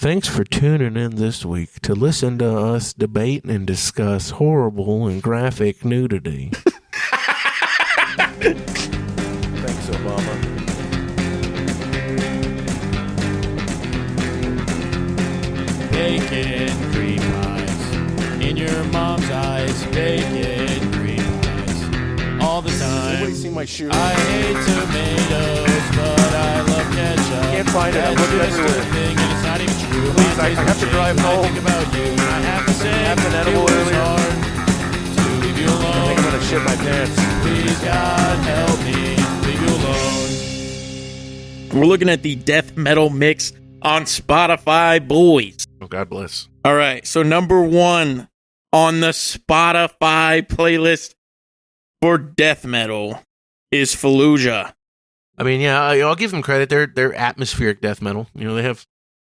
Thanks for tuning in this week to listen to us debate and discuss horrible and graphic nudity. Thanks, Obama. Bacon cream pies in your mom's eyes. Bacon cream pies all the time. Somebody see my shoe? I hate tomatoes, but I love ketchup. Can't find it. I'm looking That's just everywhere. a thing, and it's not even true. Please, My I have to taste drive will change home. when I think about you, and I have to say Have an edible it was earlier. hard to leave you I think I'm alone. gonna shit my pants. Please, God, help me leave you alone. We're looking at the death metal mix on Spotify, boys. Oh, God bless. All right, so number one on the Spotify playlist for death metal is Fallujah. I mean, yeah, I'll give them credit. They're atmospheric death metal. You know, they have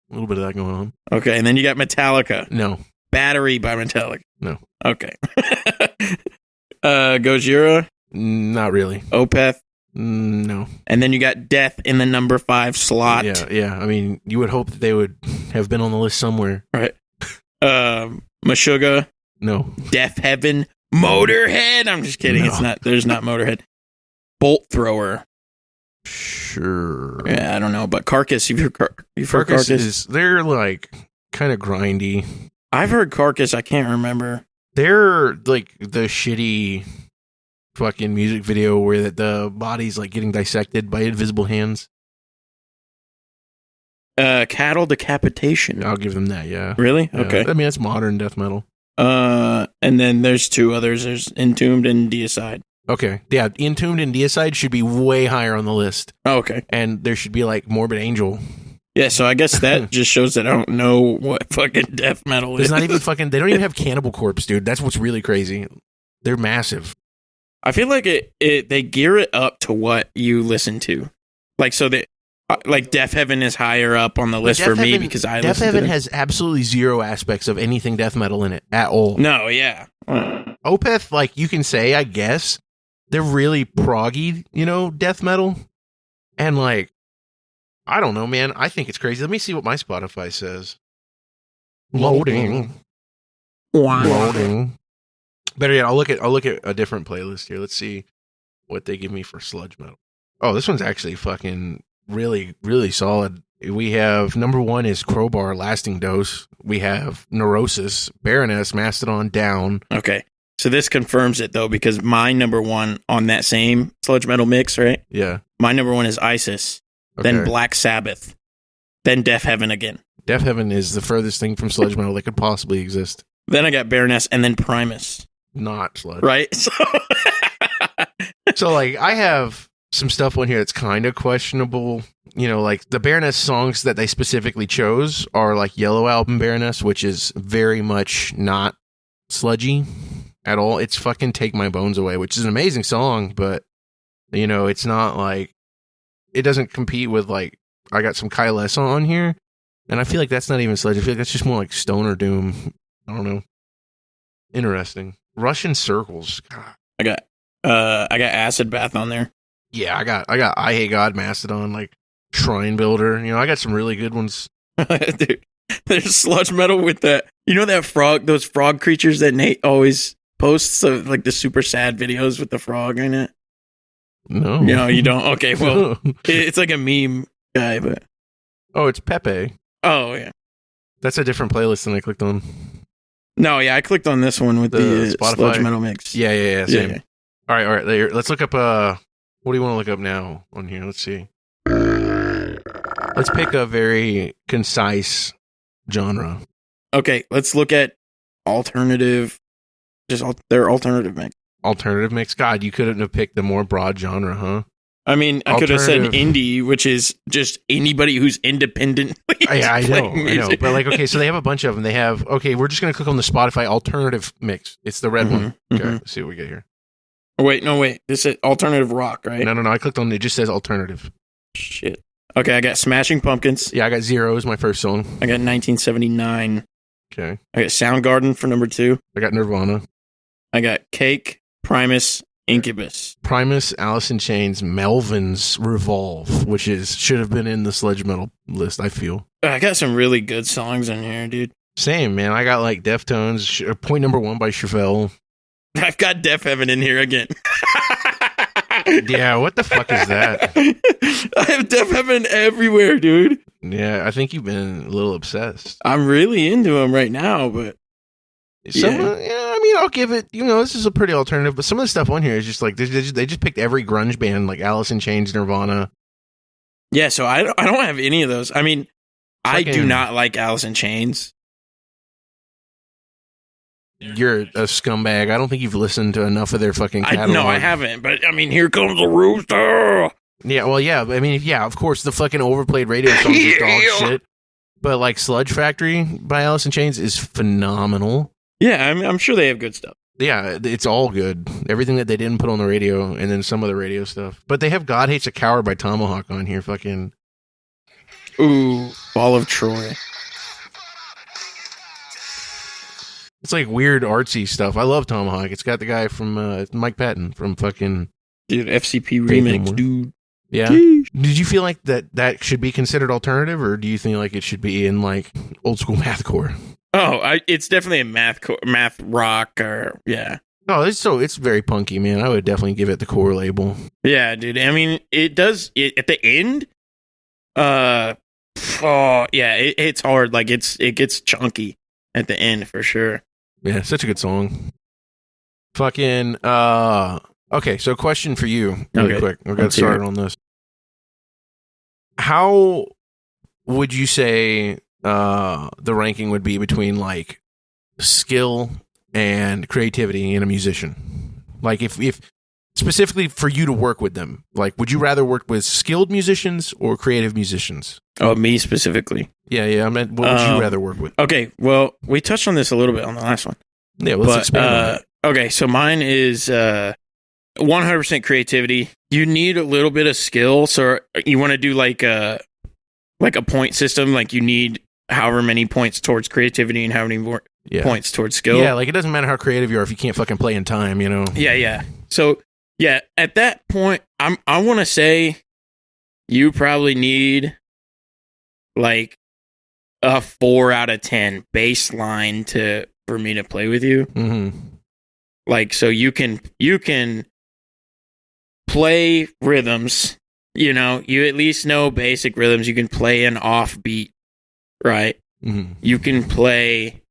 a little bit of that going on. Okay, and then you got Metallica. No. Battery by Metallica. No. Okay. Gojira, Not really. Opeth, No. and then you got Death in the number 5 slot. Yeah. I mean, you would hope that they would have been on the list somewhere. Right. Meshuggah, No. Death Heaven, Motorhead. I'm just kidding. No. It's not. There's not Motorhead. Bolt Thrower. Sure. Yeah, I don't know, but Carcass. You've heard Carcass Carcass? is, they're like kind of grindy. I've heard Carcass. I can't remember. They're like the shitty fucking music video where the body's like getting dissected by invisible hands. Cattle Decapitation. I'll give them that, yeah. Really? Yeah. Okay. I mean, that's modern death metal. And then there's two others. There's Entombed and Deicide. Okay. Yeah, Entombed and Deicide should be way higher on the list. Oh, okay. And there should be like Morbid Angel. Yeah, so I guess that just shows that I don't know what fucking death metal There's is. not even fucking, they don't even have Cannibal Corpse, dude. That's what's really crazy. They're massive. I feel like they gear it up to what you listen to. Like, so that, like, Death Heaven is higher up on the list Death for me Heaven- because I Death listen to Heaven them. has absolutely zero aspects of anything death metal in it at all. No, yeah. Opeth, like you can say, I guess, they're really proggy, you know, death metal. And like, I don't know, man. I think it's crazy. Let me see what my Spotify says. Loading. Loading. Better yet, I'll look at a different playlist here. Let's see what they give me for sludge metal. Oh, this one's actually fucking really, really solid. We have number 1 is Crowbar, Lasting Dose. We have Neurosis, Baroness, Mastodon, Down. Okay. So this confirms it, though, because my number 1 on that same sludge metal mix, right? Yeah. My number 1 is Isis, Okay. then Black Sabbath, then Death Heaven again. Death Heaven is the furthest thing from sludge metal that could possibly exist. Then I got Baroness, and then Primus, Not sludge. right? So So, like, I have some stuff on here that's kind of questionable. You know, like, the Baroness songs that they specifically chose are, like, Yellow Album Baroness, which is very much not sludgy at all. It's fucking Take My Bones Away, which is an amazing song, but, you know, it's not, like, it doesn't compete with, like, I got some Kyle S on here, and I feel like that's not even sludge. I feel like that's just more like Stoner Doom. I don't know. Interesting. Russian Circles. God. I got Acid Bath on there. Yeah, I got I Hate God, Mastodon, like Shrine Builder. You know, I got some really good ones. Dude, there's sludge metal with that. You know that frog, those frog creatures that Nate always posts of like the super sad videos with the frog in it? No. No, you don't. Okay, well, it's like a meme guy, but Oh, it's Pepe. oh yeah. That's a different playlist than I clicked on. No, yeah, I clicked on this one with The the Spotify? sludge metal mix. Yeah, same. Yeah. All right. There, let's look up what do you want to look up now on here? Let's see. Let's pick a very concise genre. Okay, let's look at alternative. Their alternative mix. Alternative mix. God, you couldn't have picked a more broad genre, huh? I mean, I could have said Alternative. indie, which is just anybody who's independent. I know. But like, okay, so they have a bunch of them. They have, okay, we're just going to click on the Spotify alternative mix. It's the red one. Okay, mhm. let's see what we get here. Oh, wait. This is alternative rock, right? No. I clicked on it. It just says alternative. Shit. Okay, I got Smashing Pumpkins. Yeah, I got Zero is my first song. I got 1979. Okay. I got Soundgarden for number 2. I got Nirvana. I got Cake, Primus, Incubus. Primus, Alice in Chains, Melvin's Revolve, which should have been in the sludge metal list, I feel. I got some really good songs in here, dude. Same, man. I got like Deftones, Point Number 1 by Chevelle. I've got Deaf Heaven in here again. Yeah, what the fuck is that? I have Deaf Heaven everywhere, dude. Yeah, I think you've been a little obsessed. I'm really into them right now, but Some, I mean, I'll give it. This is a pretty alternative, but some of the stuff on here is just like they just picked every grunge band, like Alice in Chains, Nirvana. yeah. So I don't have any of those. I mean, I do Fucking- not like Alice in Chains. You're a scumbag. I don't think you've listened to enough of their fucking catalog. No, I haven't. But I mean, Here Comes the Rooster. Yeah, well, yeah. I mean, yeah, of course, the fucking overplayed radio songs are dog shit. But like Sludge Factory by Alice in Chains is phenomenal. Yeah, I'm sure they have good stuff. Yeah, it's all good. Everything that they didn't put on the radio, and then some of the radio stuff. But they have God Hates a Coward by Tomahawk on here. Fucking. Ooh, Ball of Troy. It's like weird artsy stuff. I love Tomahawk. It's got the guy from Mike Patton from fucking. Dude, FCP Faith No remix, More. dude. Yeah. Sheesh. Did you feel like that should be considered alternative, or do you think like it should be in like old school mathcore? Oh, it's definitely a math rock, or yeah. Oh, it's very punky, man. I would definitely give it the core label. Yeah, dude. I mean, it does at the end. Oh yeah, it's hard. Like it gets chunky at the end for sure. Yeah, such a good song. Fucking okay, so question for you really Okay. quick. We're gonna Let's hear start on this. How would you say the ranking would be between like skill and creativity in a musician? Like if specifically for you to work with them, like would you rather work with skilled musicians or creative musicians? Oh, me specifically. Yeah, I meant what would you rather work with? Okay, well, we touched on this a little bit on the last one. Yeah, let's expand on that. Okay, so mine is 100% creativity. You need a little bit of skill, so you want to do like a point system. Like you need however many points towards creativity and how many more points towards skill. Yeah, like it doesn't matter how creative you are if you can't fucking play in time, Yeah. So yeah, at that point, I want to say you probably need like a 4 out of 10 baseline for me to play with you. Mm-hmm. Like so you can play rhythms. You at least know basic rhythms. You can play an offbeat, right? Mm-hmm. You can play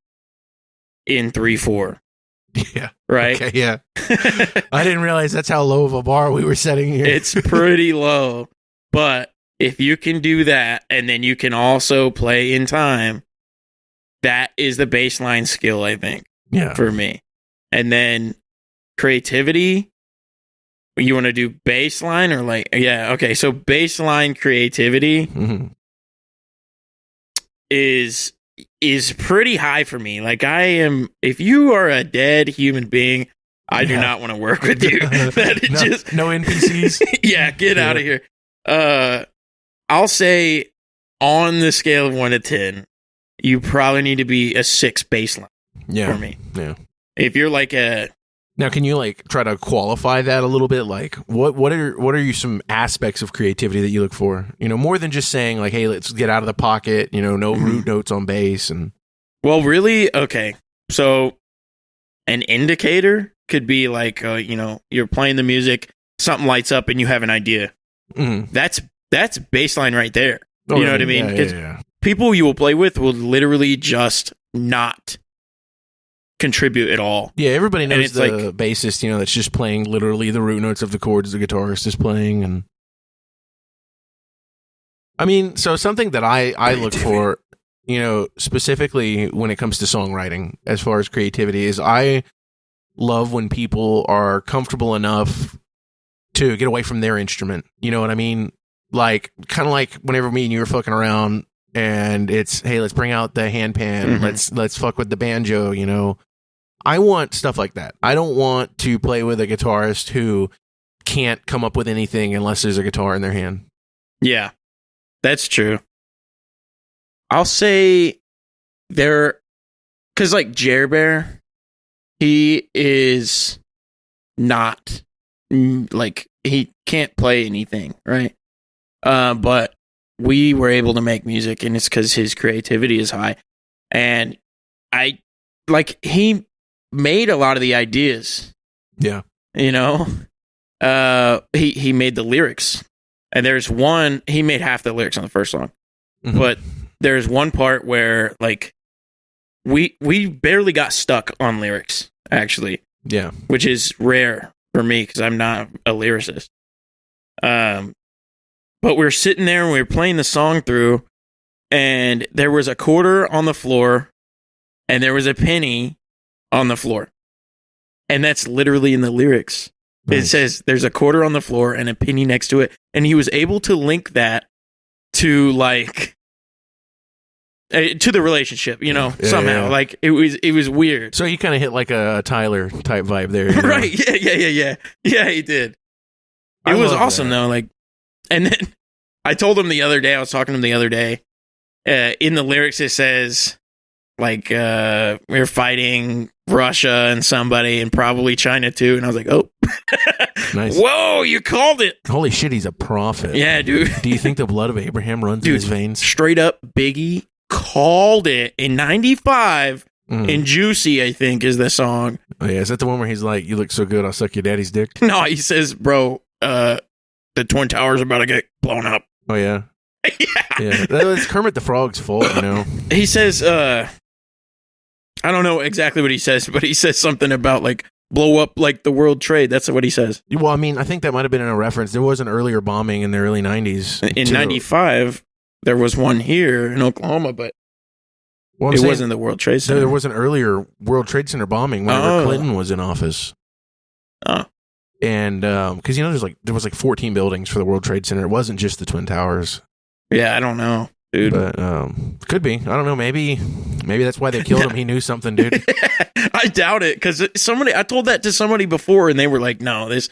in 3/4, Yeah. right? Okay, yeah. I didn't realize that's how low of a bar we were setting here. It's pretty low, but if you can do that and then you can also play in time, that is the baseline skill, I think, yeah. for me. And then creativity, you want to do baseline or like, yeah, okay. So baseline creativity Mm-hmm. is pretty high for me. Like if you are a dead human being, I do Yeah. not want to work with you. That is just no NPCs. yeah, get out of here. I'll say on the scale of 1 to 10, you probably need to be a 6 baseline Yeah. for me. Yeah. If you're like Now, can you like try to qualify that a little bit? Like, what are some aspects of creativity that you look for? More than just saying like, "Hey, let's get out of the pocket." No root notes on bass and. well, really, okay. So an indicator could be like, you're playing the music, something lights up, and you have an idea. Mhm. That's baseline right there. Oh, You know what I mean? Yeah, 'Cause yeah. people you will play with will literally just not contribute at all. Yeah, everybody And knows it's the like- bassist, that's just playing literally the root notes of the chords the guitarist is playing. And I mean, so something that I look for, specifically when it comes to songwriting, as far as creativity, is I love when people are comfortable enough to get away from their instrument. You know what I mean? Like, kind of like whenever me and you were fucking around and it's, hey, let's bring out the handpan. Mhm. Let's fuck with the banjo, I want stuff like that. I don't want to play with a guitarist who can't come up with anything unless there's a guitar in their hand. Yeah, that's true. I'll say because like Jer Bear, he is not like he can't play anything, right? But we were able to make music, and it's because his creativity is high. And he made a lot of the ideas. Yeah. You know, he made the lyrics, and he made half the lyrics on the first song, but there's one part where like we barely got stuck on lyrics, actually. Yeah. Which is rare for me because I'm not a lyricist. But we were sitting there and we were playing the song through, and there was a quarter on the floor and there was a penny on the floor. And that's literally in the lyrics. Nice. It says there's a quarter on the floor and a penny next to it. And he was able to link that to like to the relationship, you know, somehow. Yeah. Like it was weird. So he kind of hit like a Tyler type vibe there, you know? Right? Yeah. Yeah, he did. It was awesome though. Like, and then I told him the other day. I was talking to him the other day. In the lyrics, it says like we're fighting Russia and somebody, and probably China too. And I was like, oh, nice. Whoa, you called it! Holy shit, he's a prophet. Yeah, dude. Do you think the blood of Abraham runs in his veins? Straight up, Biggie called it in '95. And Juicy, I think, is the song. Oh yeah, is that the one where he's like, "You look so good, I'll suck your daddy's dick"? No, he says, "Bro, the Twin Towers are about to get blown up." Oh yeah, yeah. It's Kermit the Frog's fault, you know. He says, "I don't know exactly what he says, but he says something about like blow up like the World Trade." That's what he says. Well, I mean, I think that might have been in a reference. There was an earlier bombing in the early '90s. In '95, there was one here in Oklahoma, but. Well, it wasn't the World Trade Center. There was an earlier World Trade Center bombing whenever Clinton was in office. Oh. And because, you know, there was like 14 buildings for the World Trade Center. It wasn't just the Twin Towers. Yeah, I don't know, dude. But could be. I don't know. Maybe that's why they killed him. He knew something, dude. I doubt it, because I told that to somebody before, and they were like, no, it's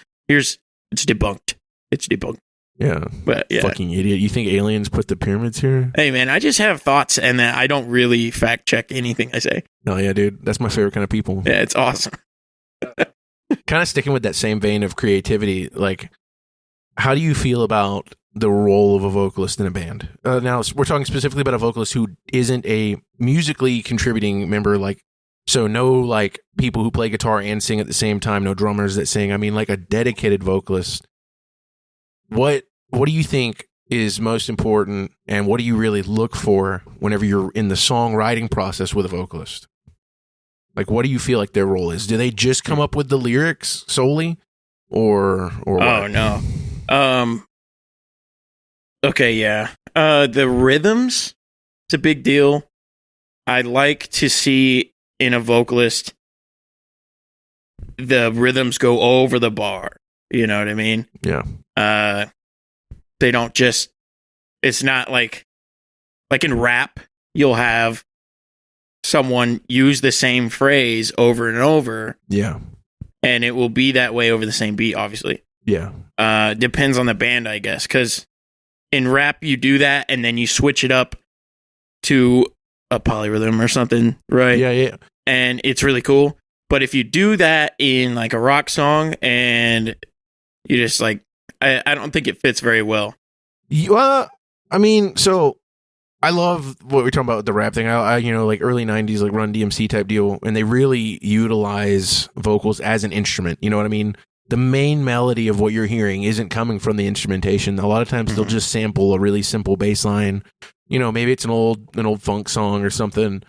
debunked. It's debunked. Yeah. But yeah. Fucking idiot. You think aliens put the pyramids here? Hey, man, I just have thoughts, and that I don't really fact check anything I say. Oh, yeah, dude. That's my favorite kind of people. Yeah, it's awesome. Kind of sticking with that same vein of creativity, like, how do you feel about the role of a vocalist in a band? Now, we're talking specifically about a vocalist who isn't a musically contributing member, like, so no, like, people who play guitar and sing at the same time, no drummers that sing. I mean, like, a dedicated vocalist. What do you think is most important, and what do you really look for whenever you're in the songwriting process with a vocalist? Like, what do you feel like their role is? Do they just come up with the lyrics solely, or what? Oh no. Okay, yeah. The rhythms, it's a big deal. I like to see in a vocalist the rhythms go over the bar. You know what I mean? Yeah. They don't just, it's not like in rap, you'll have someone use the same phrase over and over. Yeah. And it will be that way over the same beat, obviously. Yeah. Depends on the band, I guess. Because in rap, you do that and then you switch it up to a polyrhythm or something, right? Yeah. And it's really cool. But if you do that in like a rock song and you just like, I don't think it fits very well. I mean, so I love what we're talking about with the rap thing. I you know, like early 90s, like Run DMC type deal, and they really utilize vocals as an instrument. You know what I mean? The main melody of what you're hearing isn't coming from the instrumentation. A lot of times they'll just sample a really simple bass line. You know, maybe it's an old funk song or something.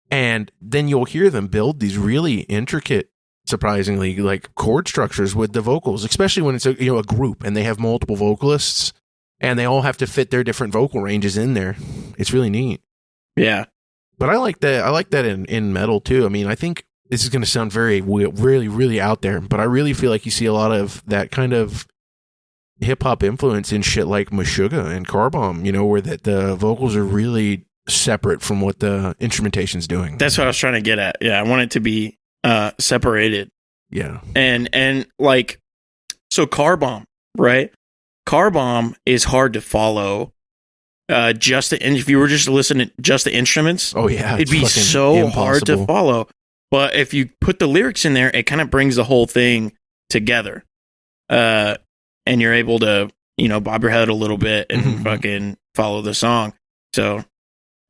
And then you'll hear them build these really intricate, surprisingly, like chord structures with the vocals, especially when it's a group and they have multiple vocalists and they all have to fit their different vocal ranges in there. It's really neat. Yeah. But I like that in metal too. I mean, I think this is going to sound very, really, really out there, but I really feel like you see a lot of that kind of hip hop influence in shit like Meshuggah and Car Bomb, you know, where that the vocals are really separate from what the instrumentation's doing. That's what I was trying to get at. Yeah. I want it to be separated. Yeah. And like, so Car Bomb, right? Car Bomb is hard to follow. If you were just listening to just the instruments, oh yeah, it'd be so hard to follow. But if you put the lyrics in there, it kind of brings the whole thing together. and you're able to, bob your head a little bit and Mhm. fucking follow the song. So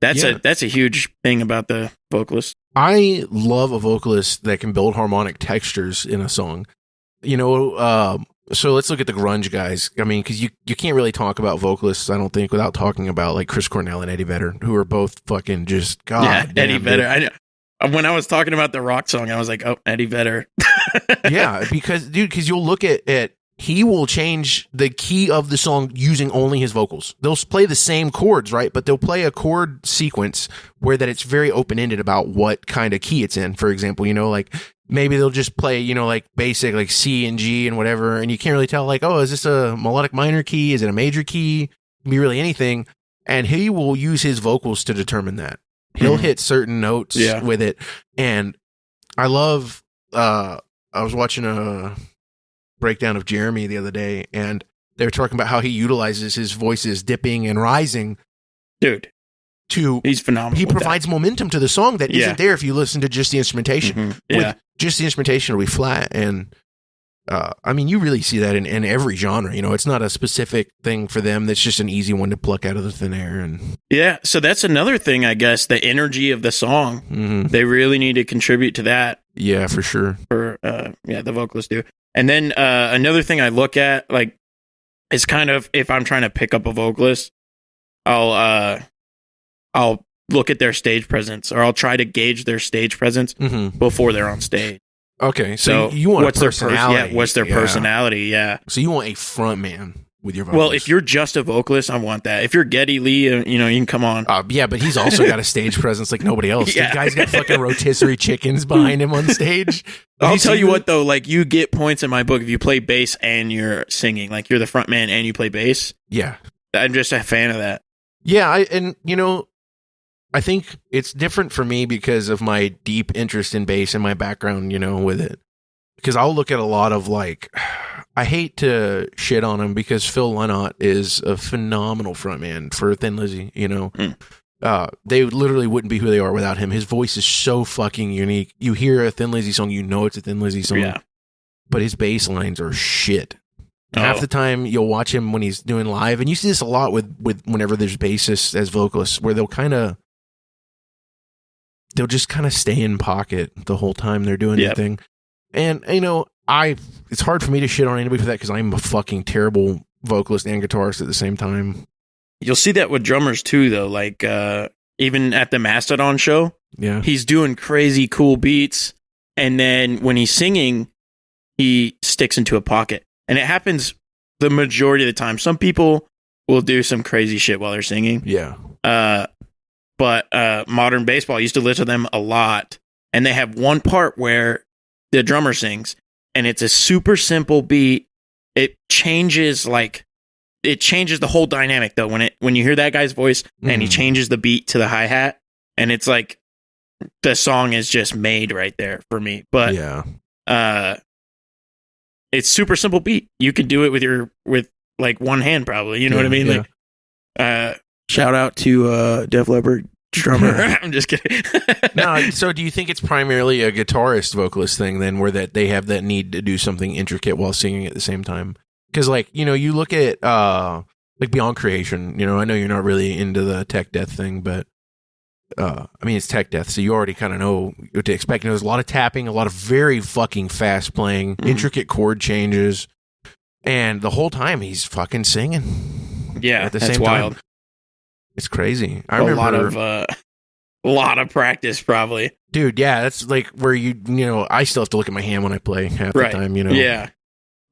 that's a huge thing about the vocalist. I love a vocalist that can build harmonic textures in a song. So let's look at the grunge guys. I mean, because you can't really talk about vocalists, I don't think, without talking about like Chris Cornell and Eddie Vedder, who are both fucking just God. Eddie Vedder. I know. When I was talking about the rock song, I was like, oh, Eddie Vedder. Yeah, because you'll look at he will change the key of the song using only his vocals. They'll play the same chords, right? But they'll play a chord sequence where that it's very open-ended about what kind of key it's in. For example, like maybe they'll just play, like basic, like C and G and whatever. And you can't really tell, like, oh, is this a melodic minor key? Is it a major key? It can be really anything. And he will use his vocals to determine that. He'll hit certain notes with it. And I love, I was watching a breakdown of Jeremy the other day, and they were talking about how he utilizes his voices dipping and rising. Dude, he's phenomenal. He provides momentum to the song that isn't there if you listen to just the instrumentation. Mm-hmm. Yeah. With just the instrumentation, it'll be flat. And I mean, you really see that in every genre. It's not a specific thing for them. That's just an easy one to pluck out of the thin air. And yeah, so that's another thing, I guess, the energy of the song. mm-hmm. They really need to contribute to that. Yeah, for sure. The vocalists do. And then another thing I look at, like, is kind of if I'm trying to pick up a vocalist, I'll look at their stage presence, or I'll try to gauge their stage presence before they're on stage. Okay, so you want what's a personality. what's their personality? Yeah. So you want a front man with your vocals. Well, if you're just a vocalist, I want that. If you're Geddy Lee, you can come on. Yeah, but he's also got a stage presence like nobody else. Yeah. The guy's got fucking rotisserie chickens behind him on stage. I'll tell you what, though, like, you get points in my book if you play bass and you're singing. Like, you're the front man and you play bass. Yeah. I'm just a fan of that. Yeah, I think it's different for me because of my deep interest in bass and my background, with it. Because I'll look at a lot of, like, I hate to shit on him because Phil Lynott is a phenomenal frontman for Thin Lizzy, They literally wouldn't be who they are without him. His voice is so fucking unique. You hear a Thin Lizzy song, it's a Thin Lizzy song. Yeah. But his bass lines are shit. Half the time you'll watch him when he's doing live, and you see this a lot with whenever there's bassists as vocalists, where they'll just kind of stay in pocket the whole time they're doing anything. And it's hard for me to shit on anybody for that because I'm a fucking terrible vocalist and guitarist at the same time. You'll see that with drummers too, though. Like even at the Mastodon show, he's doing crazy cool beats, and then when he's singing, he sticks into a pocket. And it happens the majority of the time. Some people will do some crazy shit while they're singing. Yeah. But Modern Baseball, I used to listen to them a lot. And they have one part where the drummer sings, and it's a super simple beat. It changes the whole dynamic, though. When you hear that guy's voice and he changes the beat to the hi-hat, and it's like the song is just made right there for me. But it's super simple beat. You could do it with like one hand, probably. You know what I mean? Yeah. Like, shout out to Def Leppard drummer. I'm just kidding. No, so do you think it's primarily a guitarist vocalist thing then, where that they have that need to do something intricate while singing at the same time? Because you look at like Beyond Creation. I know you're not really into the tech death thing, but it's tech death, so you already kind of know what to expect. There's a lot of tapping, a lot of very fucking fast playing, intricate chord changes, and the whole time he's fucking singing. Yeah, at the that's same wild. Time. It's crazy. I remember a lot of practice, probably. Dude, yeah, that's like where I still have to look at my hand when I play half the time. Yeah,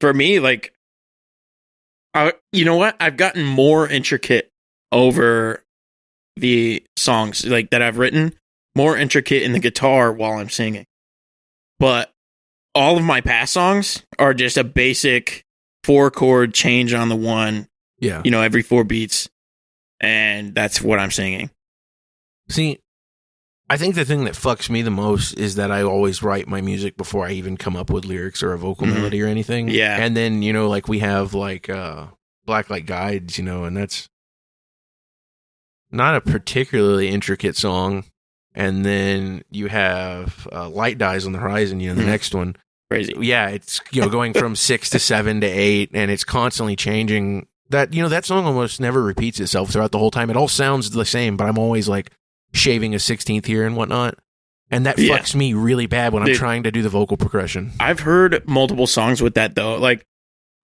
for me, like, you know what? I've gotten more intricate over the songs like that I've written, more intricate in the guitar while I'm singing. But all of my past songs are just a basic 4-chord change on the one. Yeah. Every 4 beats. And that's what I'm singing. See, I think the thing that fucks me the most is that I always write my music before I even come up with lyrics or a vocal melody or anything. Yeah. And then, like we have like Blacklight Guides, and that's not a particularly intricate song. And then you have Light Dies on the Horizon, the next one. crazy. Yeah, it's going from 6 to 7 to 8, and it's constantly changing. That song almost never repeats itself throughout the whole time. It all sounds the same, but I'm always like shaving a 16th here and whatnot, and that fucks me really bad when I'm trying to do the vocal progression. I've heard multiple songs with that though. Like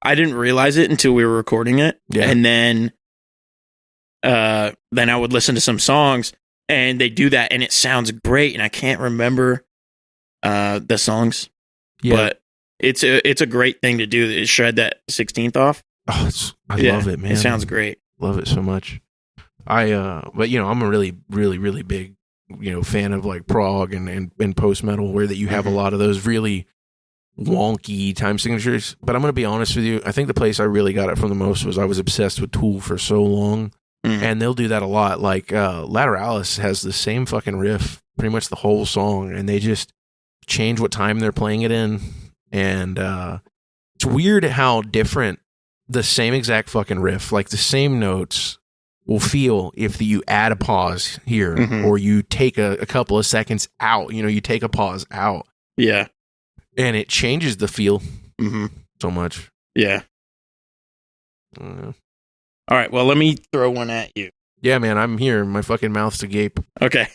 I didn't realize it until we were recording it, and then I would listen to some songs and they do that, and it sounds great, and I can't remember the songs. Yeah. But it's a great thing to do, is shred that 16th off. Oh, I love it, man. It sounds great. Love it so much. But I'm a really, really, really big, fan of like prog and post metal, where that you have a lot of those really wonky time signatures. But I'm going to be honest with you. I think the place I really got it from the most was I was obsessed with Tool for so long, and they'll do that a lot. Like Lateralis has the same fucking riff pretty much the whole song, and they just change what time they're playing it in. And it's weird how different the same exact fucking riff, like the same notes, will feel if you add a pause here, or you take a couple of seconds out. You take a pause out. Yeah. And it changes the feel so much. Yeah. All right. Well, let me throw one at you. Yeah, man. I'm here. My fucking mouth's agape. Okay.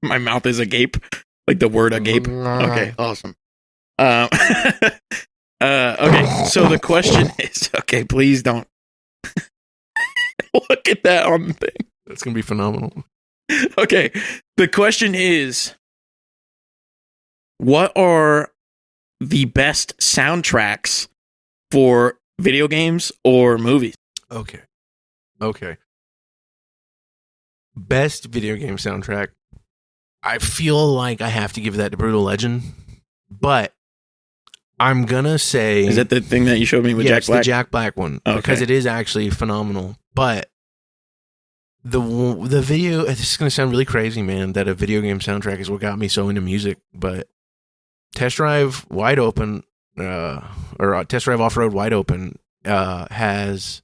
My mouth is agape. Like the word agape. Okay. Awesome. Okay. So the question is, okay, please don't look at that on the thing. That's going to be phenomenal. Okay. The question is, what are the best soundtracks for video games or movies? Okay. Best video game soundtrack. I feel like I have to give that to Brutal Legend, but I'm gonna say, is that the thing that you showed me with Jack Black? The Jack Black one, because it is actually phenomenal. But the video, this is gonna sound really crazy, man, that a video game soundtrack is what got me so into music. But Test Drive Wide Open, or Test Drive Off Road Wide Open, has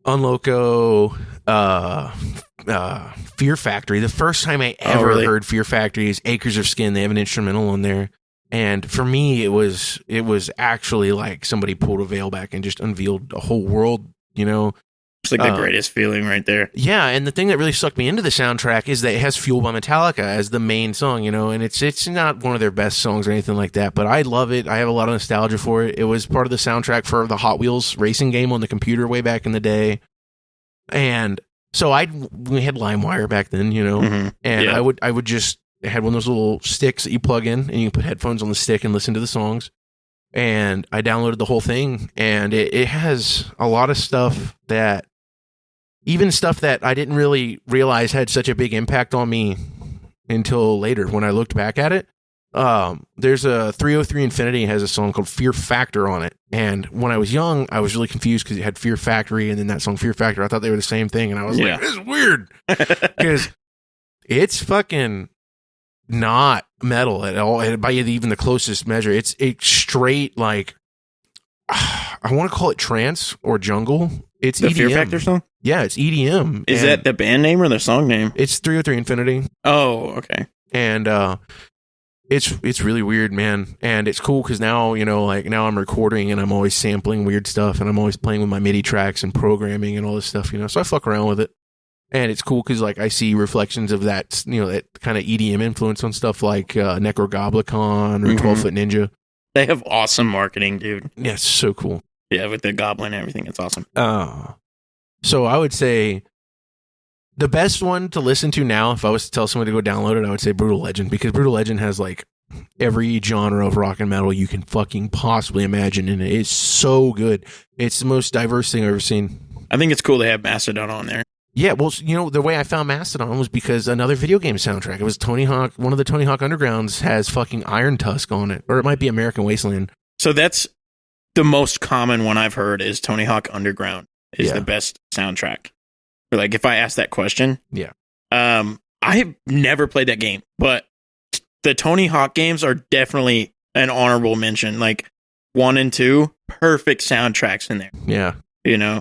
Unloco, Fear Factory. The first time I ever heard Fear Factory is Acres of Skin. They have an instrumental on there. And for me, it was actually like somebody pulled a veil back and just unveiled a whole world, It's like the greatest feeling right there. Yeah, and the thing that really sucked me into the soundtrack is that it has Fuel by Metallica as the main song, and it's not one of their best songs or anything like that, but I love it. I have a lot of nostalgia for it. It was part of the soundtrack for the Hot Wheels racing game on the computer way back in the day. And so we had LimeWire back then, and I would just had one of those little sticks that you plug in, and you can put headphones on the stick and listen to the songs. And I downloaded the whole thing, and it has a lot of stuff that, even stuff that I didn't really realize had such a big impact on me until later when I looked back at it. There's a 303 Infinity has a song called Fear Factor on it. And when I was young, I was really confused because it had Fear Factory and then that song Fear Factor. I thought they were the same thing. And I was like, this is weird. Because it's fucking not metal at all, by even the closest measure. It's straight, like, I want to call it trance or jungle. It's the EDM. Fear Factor song? Yeah, it's EDM. Is that the band name or the song name? It's 303 Infinity. Oh, okay. And it's really weird, man. And it's cool because now, now I'm recording and I'm always sampling weird stuff, and I'm always playing with my MIDI tracks and programming and all this stuff, so I fuck around with it. And it's cool because, like, I see reflections of that, that kind of EDM influence on stuff like Necrogoblicon or 12-Foot Ninja. They have awesome marketing, dude. Yeah, it's so cool. Yeah, with the goblin and everything. It's awesome. So I would say the best one to listen to now, if I was to tell someone to go download it, I would say Brutal Legend, because Brutal Legend has, like, every genre of rock and metal you can fucking possibly imagine, and it is so good. It's the most diverse thing I've ever seen. I think it's cool they have Mastodon on there. Yeah, well, the way I found Mastodon was because another video game soundtrack. It was Tony Hawk. One of the Tony Hawk Undergrounds has fucking Iron Tusk on it, or it might be American Wasteland. So that's the most common one I've heard is Tony Hawk Underground is the best soundtrack. Or like, if I ask that question, I have never played that game, but the Tony Hawk games are definitely an honorable mention. Like 1 and 2, perfect soundtracks in there. Yeah,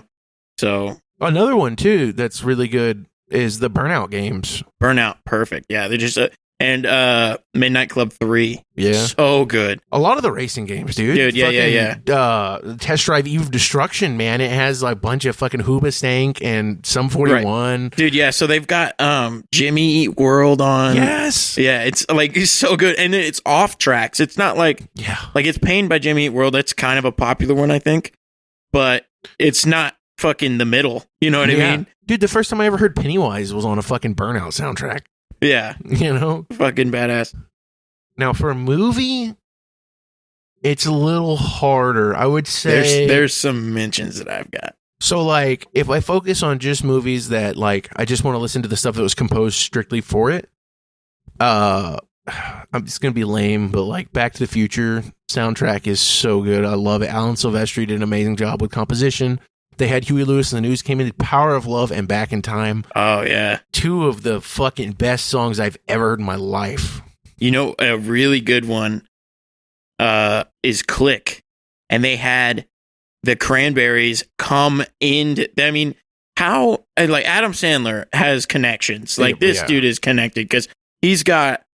So another one too that's really good is the Burnout games. Burnout, perfect. Yeah, they just and Midnight Club 3. Yeah. So good. A lot of the racing games, dude. Dude, yeah. Test Drive Eve of Destruction, man. It has like a bunch of fucking Hoobastank and Sum 41. Dude, yeah, so they've got Jimmy Eat World on. Yes. Yeah, it's like it's so good. And it's off tracks. It's not like it's Pained by Jimmy Eat World. That's kind of a popular one, I think. But it's not fucking the middle. You know what I mean? Dude, the first time I ever heard Pennywise was on a fucking Burnout soundtrack. Yeah. You know? Fucking badass. Now, for a movie, it's a little harder. I would say there's some mentions that I've got. So, like, if I focus on just movies that, like, I just want to listen to the stuff that was composed strictly for it, I'm just gonna be lame, but like Back to the Future soundtrack is so good. I love it. Alan Silvestri did an amazing job with composition. They had Huey Lewis and the News came in. Power of Love and Back in Time. Oh yeah, two of the fucking best songs I've ever heard in my life. You know, a really good one is Click, and they had the Cranberries come in. I mean, how like Adam Sandler has connections. Like this dude is connected because he's got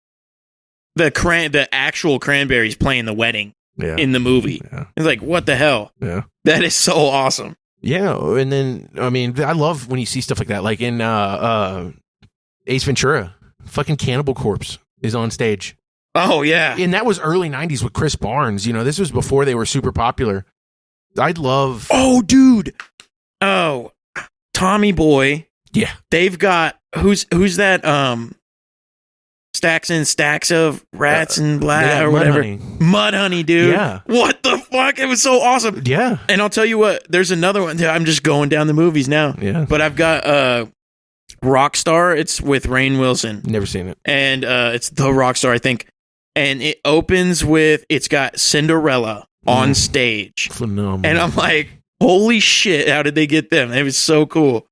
the actual Cranberries playing the wedding in the movie. Yeah. It's like, what the hell? Yeah. That is so awesome. Yeah. And then, I mean, I love when you see stuff like that. Like in Ace Ventura, fucking Cannibal Corpse is on stage. Oh, yeah. And that was early 90s with Chris Barnes. You know, this was before they were super popular. I'd love... Oh, dude. Oh, Tommy Boy. Yeah. They've got... Who's that... Stacks and stacks of rats and blah or whatever. Mudhoney, dude. Yeah. What the fuck? It was so awesome. Yeah. And I'll tell you what, there's another one. I'm just going down the movies now. Yeah. But I've got Rockstar. It's with Rainn Wilson. Never seen it. And it's the Rockstar, I think. And it opens with, it's got Cinderella on stage. Phenomenal. And I'm like, holy shit, how did they get them? It was so cool.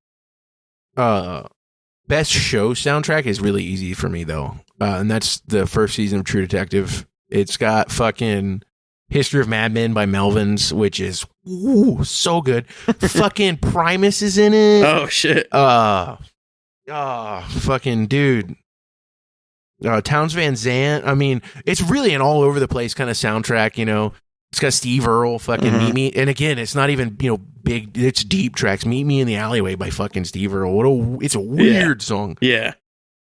Best show soundtrack is really easy for me, though. And that's the first season of True Detective. It's got fucking History of Mad Men by Melvins, which is so good. Fucking Primus is in it. Oh, shit. Fucking dude. Townes Van Zandt. I mean, it's really an all over the place kind of soundtrack, you know. It's got Steve Earle, fucking Meet Me. And again, it's not even, you know, big, it's deep tracks. Meet Me in the Alleyway by fucking Steve Earle. It's a weird song. Yeah.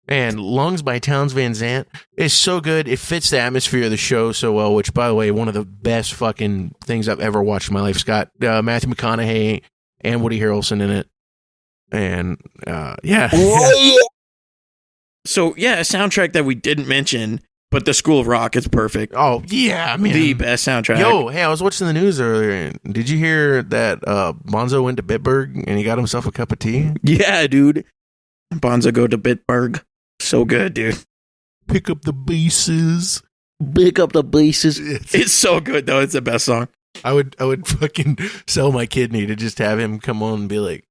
And Lungs by Townes Van Zandt is so good. It fits the atmosphere of the show so well, which, by the way, one of the best fucking things I've ever watched in my life. It's got Matthew McConaughey and Woody Harrelson in it. And, yeah. So, yeah, a soundtrack that we didn't mention, but the School of Rock is perfect. Oh, yeah, man. The best soundtrack. Yo, hey, I was watching the news earlier. Did you hear that Bonzo went to Bitburg and he got himself a cup of tea? Yeah, dude. Bonzo go to Bitburg. So good, dude. Pick up the bases. Pick up the bases. It's so good, though. It's the best song. I would fucking sell my kidney to just have him come on and be like,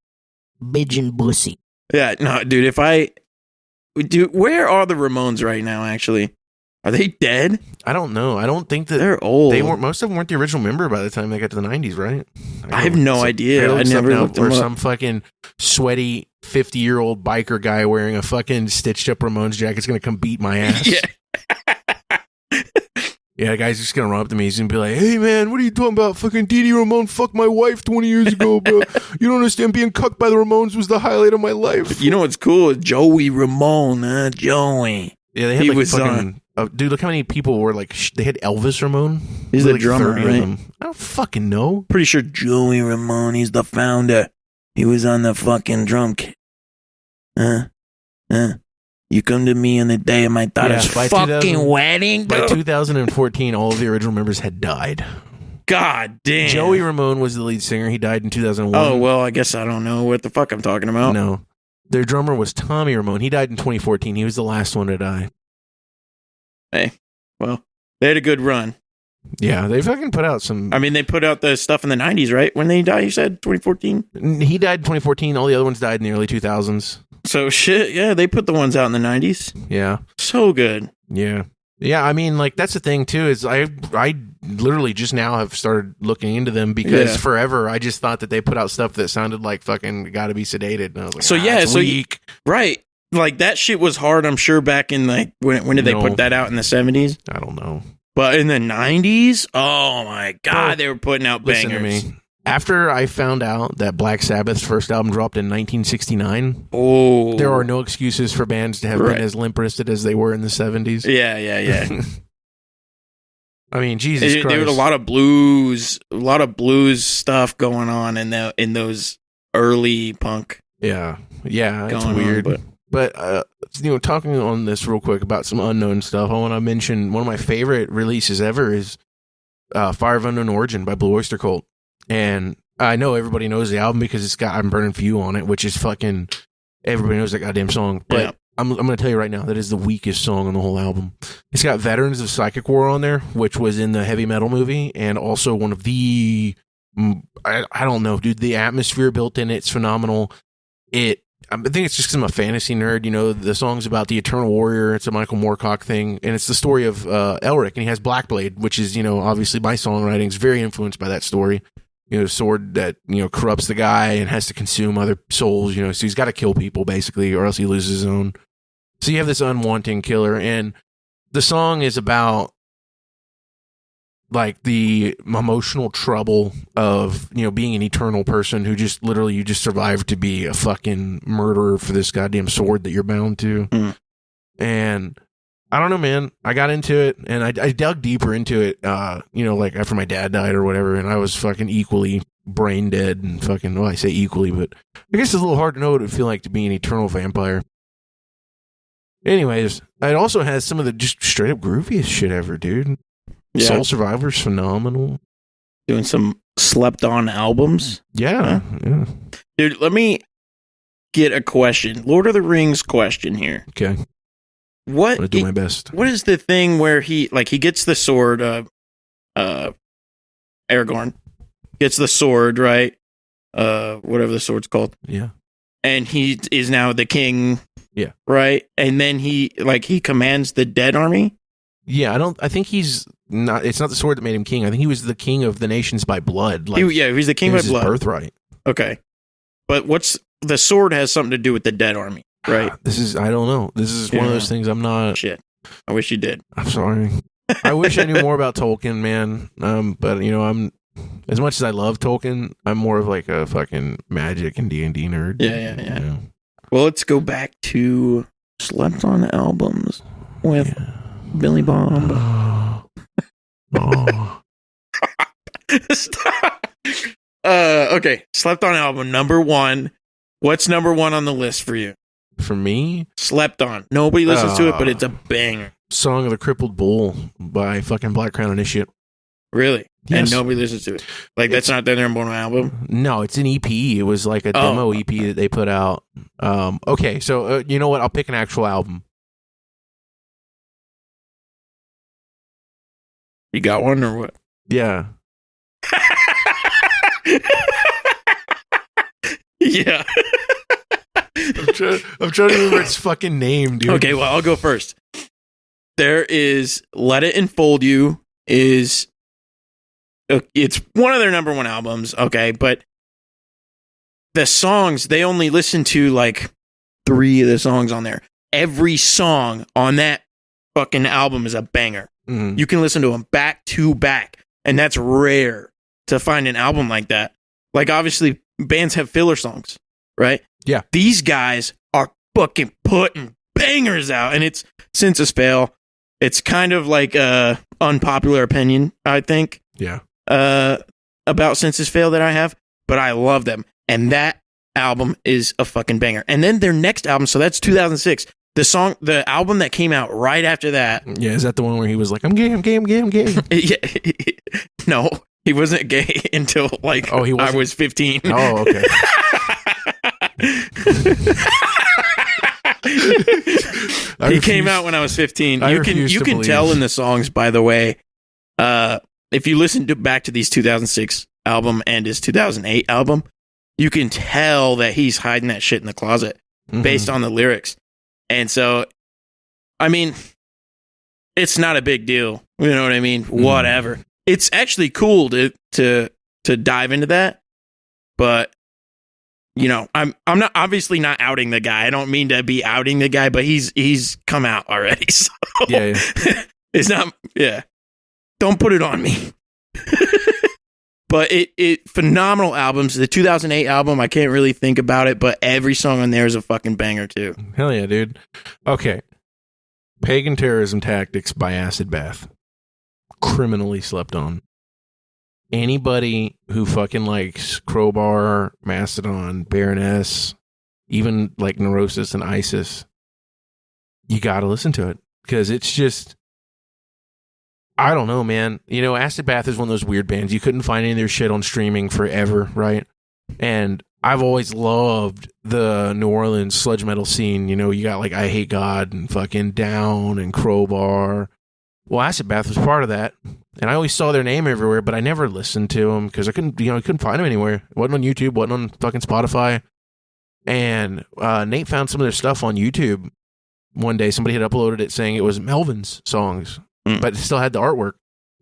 Biggin Bussy. Yeah, no, dude, where are the Ramones right now, actually? Are they dead? I don't know. I don't think that they're old. Most of them weren't the original member by the time they got to the 90s, right? I have no idea. I never looked them up. Or some fucking sweaty 50-year-old biker guy wearing a fucking stitched up Ramones jacket's gonna come beat my ass. Yeah, the guy's just gonna run up to me. He's gonna be like, "Hey man, what are you talking about? Fucking Dee Dee Ramone fucked my wife 20 years ago, bro. You don't understand. Being cucked by the Ramones was the highlight of my life." You know what's cool? Joey Ramone, Joey. Yeah, they had like fucking. Dude, look how many people were like. They had Elvis Ramone. He's the drummer, right? I don't fucking know. Pretty sure Joey Ramone. He's the founder. He was on the fucking drum kit. You come to me on the day of my daughter's fucking wedding. By 2014, all of the original members had died. God damn. Joey Ramone was the lead singer. He died in 2001. Oh, well, I guess I don't know what the fuck I'm talking about. No. Their drummer was Tommy Ramone. He died in 2014. He was the last one to die. Hey, well, they had a good run. Yeah, they fucking put out some... I mean, they put out the stuff in the 90s, right? When they died, you said 2014? He died in 2014. All the other ones died in the early 2000s. So, shit, yeah, they put the ones out in the 90s. Yeah. So good. Yeah. Yeah, I mean, like, that's the thing, too, is I literally just now have started looking into them because forever I just thought that they put out stuff that sounded like fucking Gotta Be Sedated. And I was like, so, it's weak. Right. like that shit was hard, I'm sure, back in like when did they No. put that out in the 70s? I don't know. But in the 90s, oh my god, Bro, they were putting out Listen bangers. to me. After I found out that Black Sabbath's first album dropped in 1969, Oh, there are no excuses for bands to have Right. been as limp-wristed as they were in the 70s. yeah. I mean, Jesus Christ. There was a lot of blues stuff going on in those early punk Yeah, it's going weird. on. But talking on this real quick about some unknown stuff, I want to mention one of my favorite releases ever is Fire of Unknown Origin by Blue Oyster Cult. And I know everybody knows the album because it's got I'm Burning For You on it, which is fucking, everybody knows that goddamn song. But Yeah. I'm going to tell you right now, that is the weakest song on the whole album. It's got Veterans of Psychic War on there, which was in the heavy metal movie, and also one of the, I don't know, dude, the atmosphere built in it's phenomenal. I think it's just because I'm a fantasy nerd. The song's about the Eternal Warrior. It's a Michael Moorcock thing, and it's the story of Elric, and he has Blackblade, which is, obviously my songwriting is very influenced by that story. A sword that, corrupts the guy and has to consume other souls, so he's got to kill people, basically, or else he loses his own. So you have this unwanting killer, and the song is about, like, the emotional trouble of, being an eternal person who just literally you just survived to be a fucking murderer for this goddamn sword that you're bound to. Mm. And I don't know, man. I got into it and I dug deeper into it, like after my dad died or whatever, and I was fucking equally brain dead and fucking, well, I say equally, but I guess it's a little hard to know what it would feel like to be an eternal vampire. Anyways, it also has some of the just straight up grooviest shit ever, dude. Yeah. Soul Survivor's phenomenal. Doing some slept on albums. Yeah. Dude, let me get a question. Lord of the Rings question here. Okay. I'm What gonna do my best. what is the thing where he gets the sword, Aragorn gets the sword, right? Whatever the sword's called. Yeah. And he is now the king. Yeah. Right? And then he commands the dead army. Yeah, I think he's not, it's not the sword that made him king. I think he was the king of the nations by blood. Like, He's the king it by was his blood. birthright. Okay. But the sword has something to do with the dead army, right? I don't know. This is one of those things I'm not, Shit. I wish you did. I'm sorry. I wish I knew more about Tolkien, man. But I'm, as much as I love Tolkien, I'm more of like a fucking magic and D&D nerd. Yeah. Well, let's go back to slept on albums with Billy Bomb. Oh. Stop. Okay. Slept on album number 1. What's number 1 on the list for you? For me, Slept on. Nobody listens to it, but it's a banger. Song of the Crippled Bull by fucking Black Crown Initiate. Really? Yes. And nobody listens to it. Like, that's not their number 1 album? No, it's an EP. It was like a demo EP that they put out. Okay, so you know what? I'll pick an actual album. You got one or what? Yeah. Yeah. I'm trying to remember its fucking name, dude. Okay, well, I'll go first. There is Let It Enfold You it's one of their number 1 albums, okay, but the songs, they only listen to like 3 of the songs on there. Every song on that fucking album is a banger. Mhm. You can listen to them back to back, and that's rare to find an album like that. Like, obviously, bands have filler songs, right? Yeah. These guys are fucking putting bangers out, and it's Census Fail. It's kind of like a unpopular opinion, I think, Yeah. about Census Fail that I have, but I love them. And that album is a fucking banger. And then their next album, so that's 2006. The album that came out right after that. Yeah, is that the one where he was like, I'm gay, I'm gay, I'm gay, I'm gay? Yeah, no, he wasn't gay until like Oh, he wasn't? I was 15. Oh, okay. He came out when I was 15. I You refuse to can believe. tell in the songs, by the way. If you listen back to these 2006 album and his 2008 album, you can tell that he's hiding that shit in the closet based on the lyrics. And so, I mean, it's not a big deal. You know what I mean? Whatever. It's actually cool to dive into that, but you know, I'm not obviously not outing the guy. I don't mean to be outing the guy, but he's come out already. So Yeah. it's not. Yeah, don't put it on me. But it phenomenal albums. The 2008 album, I can't really think about it, but every song on there is a fucking banger too. Hell yeah, dude. Okay. Pagan Terrorism Tactics by Acid Bath. Criminally slept on. Anybody who fucking likes Crowbar, Mastodon, Baroness, even like Neurosis and Isis, you gotta listen to it. Because it's just, I don't know, man. You know, Acid Bath is one of those weird bands. You couldn't find any of their shit on streaming forever, right? And I've always loved the New Orleans sludge metal scene. You know, you got like I Hate God and fucking Down and Crowbar. Well, Acid Bath was part of that. And I always saw their name everywhere, but I never listened to them because I couldn't find them anywhere. It wasn't on YouTube, wasn't on fucking Spotify. And Nate found some of their stuff on YouTube one day. Somebody had uploaded it saying it was Melvin's songs, but it still had the artwork.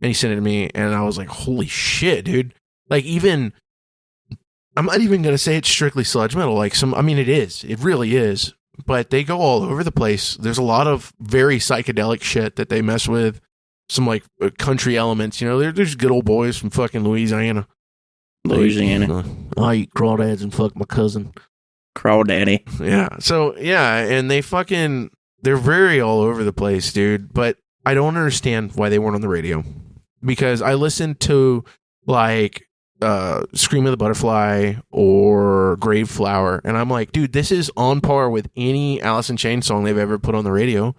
And he sent it to me, and I was like, holy shit, dude. Like, even, I'm not even going to say it's strictly sludge metal. Like, it is. It really is. But they go all over the place. There's a lot of very psychedelic shit that they mess with. Some, like, country elements. You know, there's good old boys from fucking Louisiana. I eat crawdads and fuck my cousin. Crawdaddy. Yeah. So, yeah, and they're very all over the place, dude. But I don't understand why they weren't on the radio. Because I listened to, like, Scream of the Butterfly or Grave Flower, and I'm like, dude, this is on par with any Alice in Chains song they've ever put on the radio.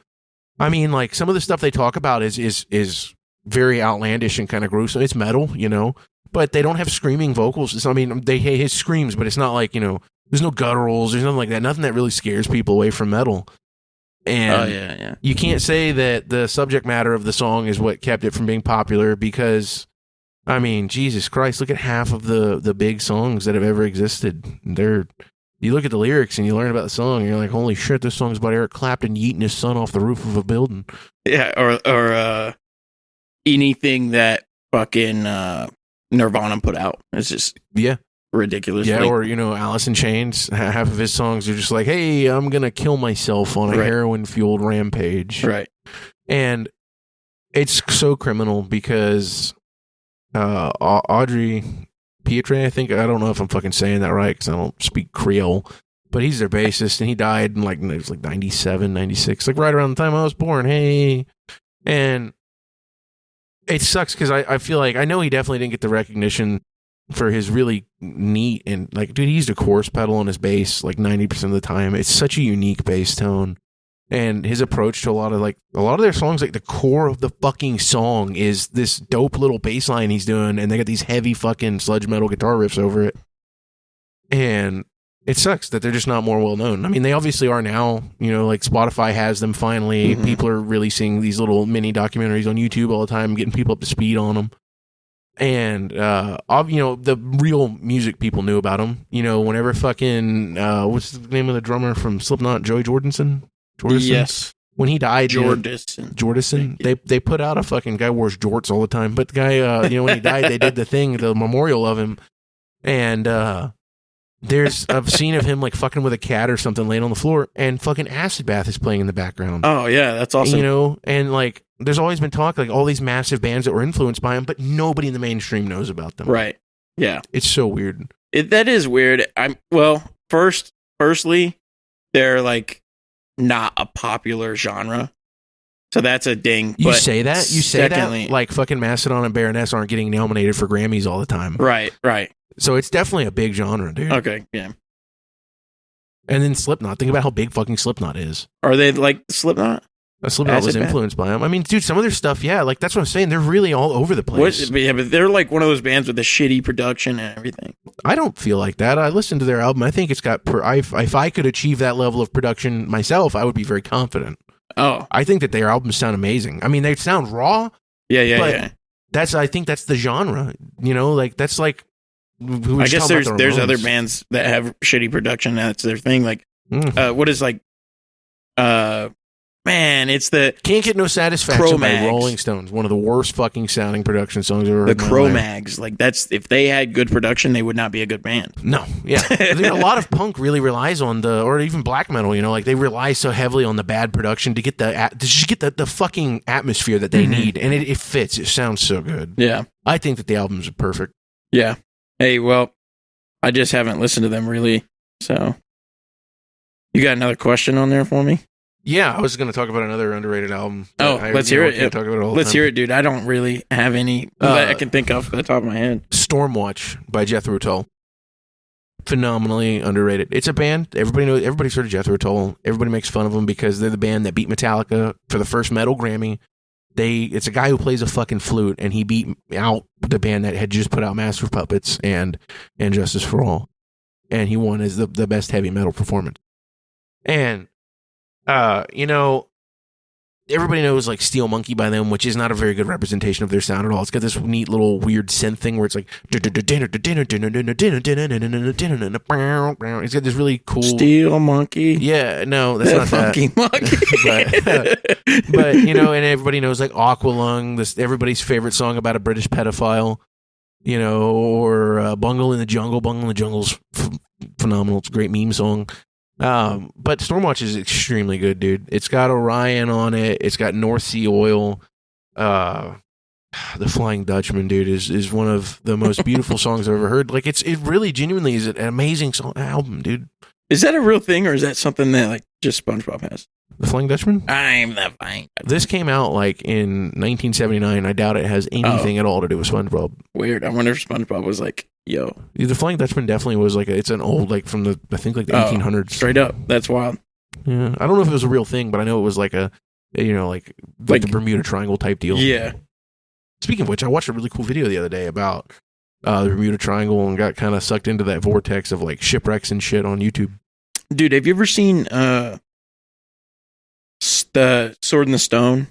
I mean, like, some of the stuff they talk about is very outlandish and kind of gruesome. It's metal, you know, but they don't have screaming vocals. They hate his screams, but it's not like, you know, there's no gutturals, there's nothing like that, nothing that really scares people away from metal. And you can't say that the subject matter of the song is what kept it from being popular because, I mean, Jesus Christ, look at half of the big songs that have ever existed. You look at the lyrics and you learn about the song and you're like, holy shit, this song's about Eric Clapton yeeting his son off the roof of a building. Yeah, or anything that fucking Nirvana put out. It's just ridiculous. Yeah, or, you know, Alice in Chains, half of his songs are just like, hey, I'm going to kill myself on a heroin-fueled rampage. Right. And it's so criminal because Audrey Pietre, I don't know if I'm fucking saying that right because I don't speak Creole, but he's their bassist and he died in it was like 97, 96, like right around the time I was born. Hey. And it sucks because I feel like, I know he definitely didn't get the recognition for his really neat and, like, dude, he used a chorus pedal on his bass like 90% of the time. It's such a unique bass tone. And his approach to a lot of their songs, like the core of the fucking song is this dope little bass line he's doing, and they got these heavy fucking sludge metal guitar riffs over it. And it sucks that they're just not more well known. I mean, they obviously are now, you know, like Spotify has them finally. Mm-hmm. People are releasing these little mini documentaries on YouTube all the time, getting people up to speed on them. And, you know, the real music people knew about them. You know, whenever fucking, what's the name of the drummer from Slipknot, Joey Jordison? Yes. When he died, Jordison. They put out a fucking guy wears jorts all the time. But the guy, you know, when he died, they did the memorial of him. And there's a scene of him like fucking with a cat or something laying on the floor, and fucking Acid Bath is playing in the background. Oh yeah, that's awesome. You know, and like there's always been talk like all these massive bands that were influenced by him, but nobody in the mainstream knows about them. Right. Yeah. It's so weird. That is weird. Firstly, they're like not a popular genre. So that's a ding. You say that? You say that? Like fucking Mastodon and Baroness aren't getting nominated for Grammys all the time. Right. So it's definitely a big genre, dude. Okay, yeah. And then Slipknot. Think about how big fucking Slipknot is. Are they like Slipknot? Slipknot was influenced by them. I mean, dude, some of their stuff, yeah, like that's what I'm saying. They're really all over the place. But they're like one of those bands with the shitty production and everything. I don't feel like that. I listened to their album. I think it's got. If I could achieve that level of production myself, I would be very confident. Oh, I think that their albums sound amazing. I mean, they sound raw. Yeah. I think that's the genre. You know, like that's like. I guess there's other bands that have shitty production. That's their thing. Like, what is like, man, it's the Can't Get No Satisfaction by Cro-Mags. Rolling Stones. One of the worst fucking sounding production songs I've ever heard. in my life. Cro-Mags. Like that's if they had good production, they would not be a good band. No, yeah. A lot of punk really relies on or even black metal, like they rely so heavily on the bad production to just get the fucking atmosphere that they need. And it fits. It sounds so good. Yeah. I think that the albums are perfect. Yeah. Hey, well, I just haven't listened to them really. So you got another question on there for me? Yeah, I was going to talk about another underrated album. Oh, let's hear it. Talk about it all the Let's time. hear it, dude. I don't really have any that I can think of off the top of my head. Stormwatch by Jethro Tull. Phenomenally underrated. It's a band. Everybody's heard of Jethro Tull. Everybody makes fun of them because they're the band that beat Metallica for the first metal Grammy. It's a guy who plays a fucking flute, and he beat out the band that had just put out Master of Puppets and Justice for All. And he won as the best heavy metal performance. And everybody knows like Steel Monkey by them, which is not a very good representation of their sound at all. It's got this neat little weird synth thing where it's like it's got this really cool Steel Monkey. Yeah, no, that's not funky monkey. but and everybody knows like Aqualung, this everybody's favorite song about a British pedophile, or Bungle in the Jungle. Bungle in the Jungle's phenomenal. It's a great meme song. But Stormwatch is extremely good, dude. It's got Orion on it. It's got North Sea Oil. The Flying Dutchman, dude, is one of the most beautiful songs I've ever heard. Like it really genuinely is an amazing album, dude. Is that a real thing, or is that something that like just SpongeBob has? The Flying Dutchman? I'm the Flying Dutchman. This came out like in 1979. I doubt it has anything at all to do with SpongeBob. Weird. I wonder if SpongeBob was like, yo. The Flying Dutchman definitely was like it's an old like from the I think like the 1800s. Straight up. That's wild. Yeah, I don't know if it was a real thing, but I know it was like like the Bermuda Triangle type deal. Yeah. Speaking of which, I watched a really cool video the other day about the Bermuda Triangle and got kind of sucked into that vortex of like shipwrecks and shit on YouTube. Dude, have you ever seen the Sword in the Stone?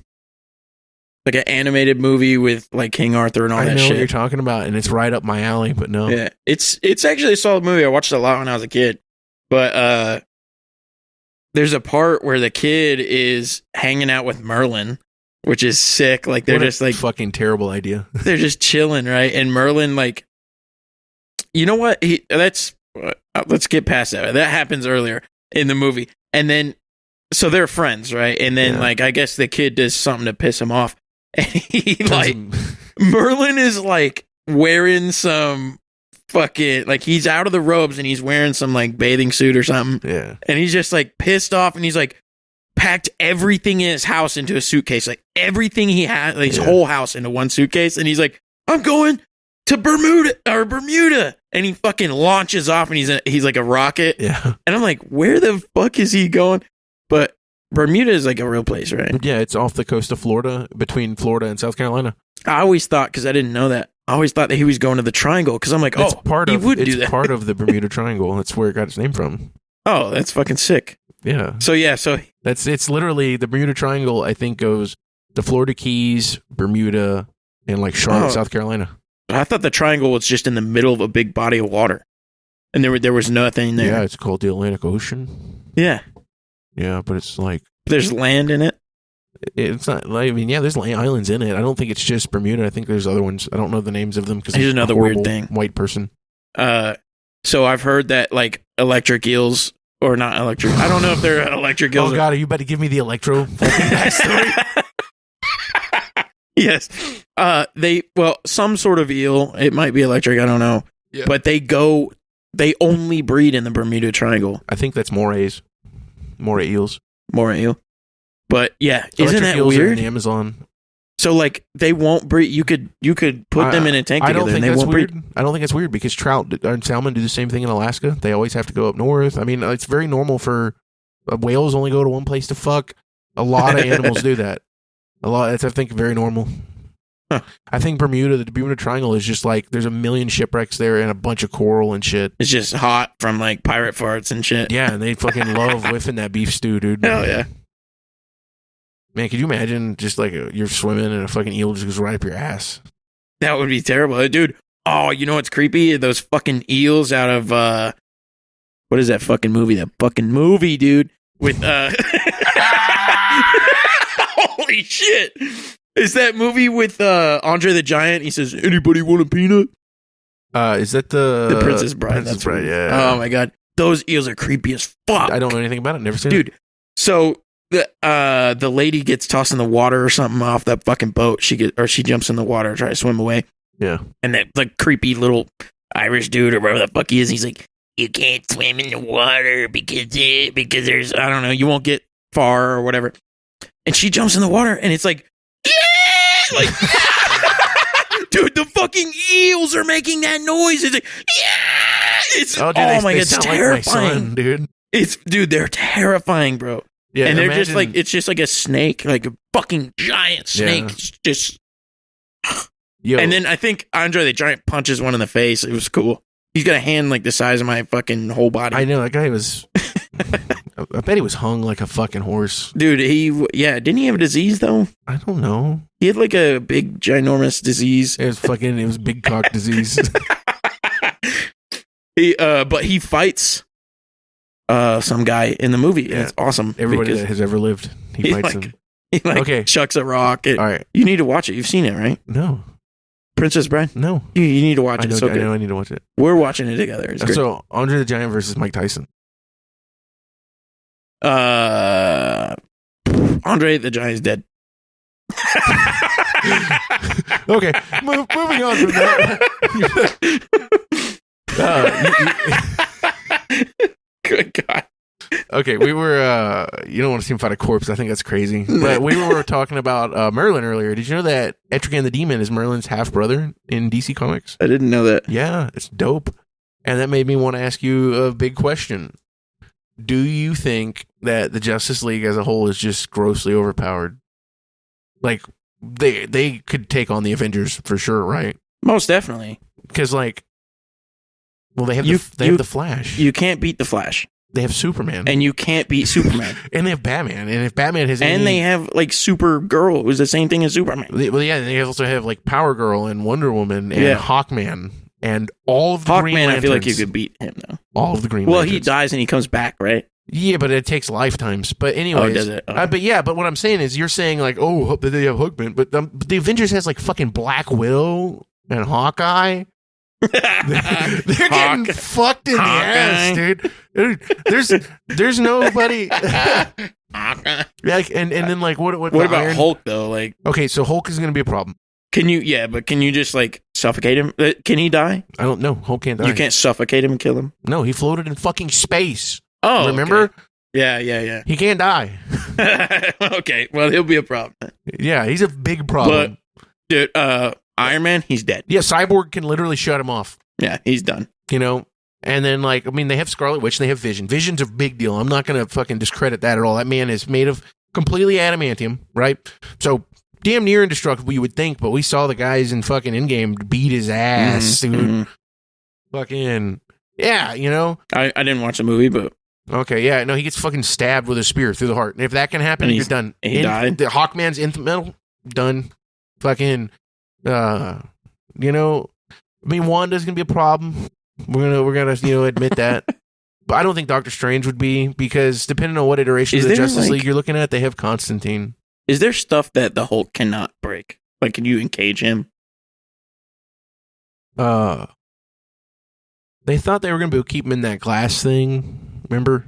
Like an animated movie with like King Arthur and all that I know shit. what you're talking about, and it's right up my alley, but no. Yeah. It's actually a solid movie. I watched it a lot when I was a kid. But there's a part where the kid is hanging out with Merlin, which is sick. Like they're What a just like fucking terrible idea. they're just chilling, right? And Merlin, like, you know what? Let's get past that. That happens earlier in the movie, and then so they're friends, right? And then like I guess the kid does something to piss him off, and he like Merlin is like wearing some fucking like he's out of the robes and he's wearing some like bathing suit or something. Yeah. And he's just like pissed off, and he's like packed everything in his house into a suitcase, like everything he had, like his whole house into one suitcase. And he's like, I'm going to Bermuda. And he fucking launches off, and he's like a rocket. Yeah. And I'm like, where the fuck is he going? But Bermuda is like a real place, right? Yeah, it's off the coast of Florida, between Florida and South Carolina. I always thought, because I didn't know that, I always thought that he was going to the Triangle, because I'm like, It's part of that. part of the Bermuda Triangle. That's where it got its name from. Oh, that's fucking sick. Yeah. So It's literally the Bermuda Triangle, I think, goes the Florida Keys, Bermuda, and like Charlotte, South Carolina. I thought the Triangle was just in the middle of a big body of water, and there was nothing there. Yeah, it's called the Atlantic Ocean. Yeah. Yeah, but it's like There's land in it. it's not. Like, I mean, yeah, there's islands in it. I don't think it's just Bermuda. I think there's other ones. I don't know the names of them because Here's another weird thing. White person. So I've heard that like electric eels, or not electric. I don't know if they're electric eels. Oh God, are you about to give me the electro backstory? Yes. Some sort of eel. It might be electric. I don't know. Yeah. But they only breed in the Bermuda Triangle. I think that's moray eels. Moray eel. But yeah, Electric isn't that eels are weird? in the Amazon. So like they won't breed. You could put them in a tank I together. don't think and they that's won't weird. breed. I don't think it's weird because trout and salmon do the same thing in Alaska. They always have to go up north. I mean, it's very normal for whales only go to one place to fuck. A lot of animals do that. It's I think very normal. Huh. I think the Bermuda Triangle is just like there's a million shipwrecks there and a bunch of coral and shit. It's just hot from like pirate farts and shit. Yeah, and they fucking love whiffing that beef stew, dude. Hell yeah. Man, could you imagine just like you're swimming and a fucking eel just goes right up your ass? That would be terrible, dude. Oh, you know what's creepy? Those fucking eels out of what is that fucking movie? That fucking movie, dude, with holy shit. Is that movie with Andre the Giant? He says, "Anybody want a peanut?" Is that the Princess Bride? Princess That's what Bride, it is. yeah. Oh my god, those eels are creepy as fuck. I don't know anything about it. Never seen it. Dude. So the lady gets tossed in the water or something off that fucking boat. She jumps in the water, try to swim away. Yeah. And that the creepy little Irish dude or whatever the fuck he is, he's like, "You can't swim in the water because there's, I don't know, you won't get far or whatever." And she jumps in the water and it's like, yeah, like, dude, the fucking eels are making that noise. It's like, yeah, it's Oh, dude, oh my they god, it's sound terrifying, like my son, dude. dude, they're terrifying, bro. Yeah, And they're just imagine- like, it's just like a snake, like a fucking giant snake. Yeah. It's just, Yo, and then I think Andre the Giant punches one in the face. It was cool. He's got a hand like the size of my fucking whole body. I know that guy was. I bet he was hung like a fucking horse. Dude, didn't he have a disease though? I don't know. He had like a big, ginormous disease. It was big cock disease. But he fights some guy in the movie. Yeah. It's awesome. Everybody because that has ever lived, he he fights like- him. he like Okay. chucks a rock. All right. You need to watch it. You've seen it, right? No. Princess Bride? No. You need to watch I it. know. It's so I good. know. I need to watch it. We're watching it together. It's great. So Andre the Giant versus Mike Tyson. Andre the Giant's dead. Okay. Moving on from that. Good God. Okay, we were. You don't want to see him fight a corpse. I think that's crazy. But we were talking about Merlin earlier. Did you know that Etrigan the Demon is Merlin's half brother in DC Comics? I didn't know that. Yeah, it's dope. And that made me want to ask you a big question. Do you think that the Justice League as a whole is just grossly overpowered? Like they could take on the Avengers for sure, right? Most definitely. Because like, well, they have You- have the Flash. You can't beat the Flash. They have Superman, And you can't beat Superman. and they have Batman. And if Batman has And they have like Supergirl, who's the same thing as Superman. well, yeah, they also have like Power Girl and Wonder Woman and Yeah. Hawkman and all of the Green Hawkman, Lanterns. I feel like you could beat him though. all of the Green Well, Lanterns. he dies and he comes back, right? Yeah, but it takes lifetimes. But anyways, does it? Okay. but what I'm saying is, you're saying like, oh, they have Hawkman, but the Avengers has like fucking Black Widow and Hawkeye. They're getting Hawk- fucked in the ass, dude. There's nobody. Like, and then like what What the about Iron- Hulk though? Like, Okay, so Hulk is gonna be a problem. can you? Yeah, but can you just like suffocate him? Can he die? I don't know. Hulk can't die. You can't suffocate him and kill him. No, he floated in fucking space. Oh, Remember? okay. Yeah. He can't die. Okay, well, he'll be a problem. Yeah, he's a big problem. Dude, Iron Man, he's dead. Yeah, Cyborg can literally shut him off. Yeah, he's done. You know? And then, like, I mean, they have Scarlet Witch, they have Vision. Vision's a big deal. I'm not going to fucking discredit that at all. That man is made of completely adamantium, right? So, damn near indestructible, you would think, but we saw the guys in fucking Endgame beat his ass, dude. Mhm. Fucking, yeah, you know? I didn't watch the movie, but Okay, yeah, no, he gets fucking stabbed with a spear through the heart. And if that can happen, And you're he's- done. he died? The Hawkman's infant metal, done. Fucking, you know, I mean, Wanda's gonna be a problem. We're gonna, you know, admit that. But I don't think Doctor Strange would be, because depending on what iteration Is of the there, Justice like- League you're looking at, they have Constantine. is there stuff that the Hulk cannot break? Like, can you encage him? They thought they were gonna be able to keep him in that glass thing. Remember?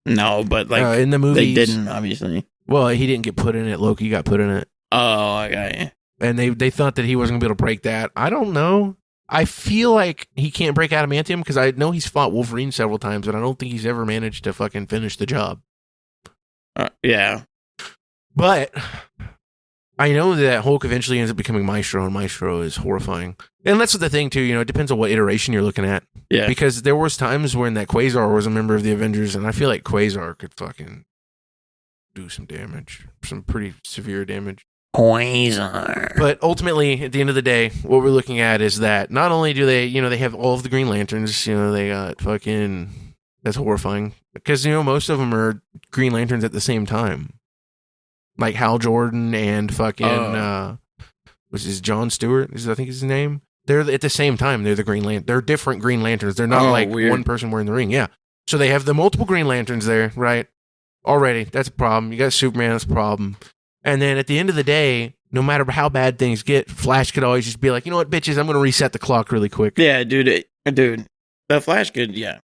No, but like In the movies, they didn't, obviously. Well, he didn't get put in it. Loki got put in it. Oh, I got you. And they thought that he wasn't gonna be able to break that. I don't know. I feel like he can't break adamantium because I know he's fought Wolverine several times, but I don't think he's ever managed to fucking finish the job. Yeah. But I know that Hulk eventually ends up becoming Maestro, and Maestro is horrifying. And that's the thing too. You know, it depends on what iteration you're looking at. Yeah. Because there was times when that Quasar was a member of the Avengers, and I feel like Quasar could fucking do some damage, some pretty severe damage. Quasar. But ultimately, at the end of the day, what we're looking at is that not only do they, you know, they have all of the Green Lanterns, you know, they got fucking, that's horrifying. Because, you know, most of them are Green Lanterns at the same time. Like Hal Jordan and fucking, which is John Stewart, I think is his name. They're at the same time, they're the Green Lantern. They're different Green Lanterns. They're not like weird. one person wearing the ring. Yeah. So they have the multiple Green Lanterns there, right? already. That's a problem. You got Superman, that's a problem. And then at the end of the day, no matter how bad things get, Flash could always just be like, you know what, bitches, I'm going to reset the clock really quick. Yeah, dude. The Flash could, yeah.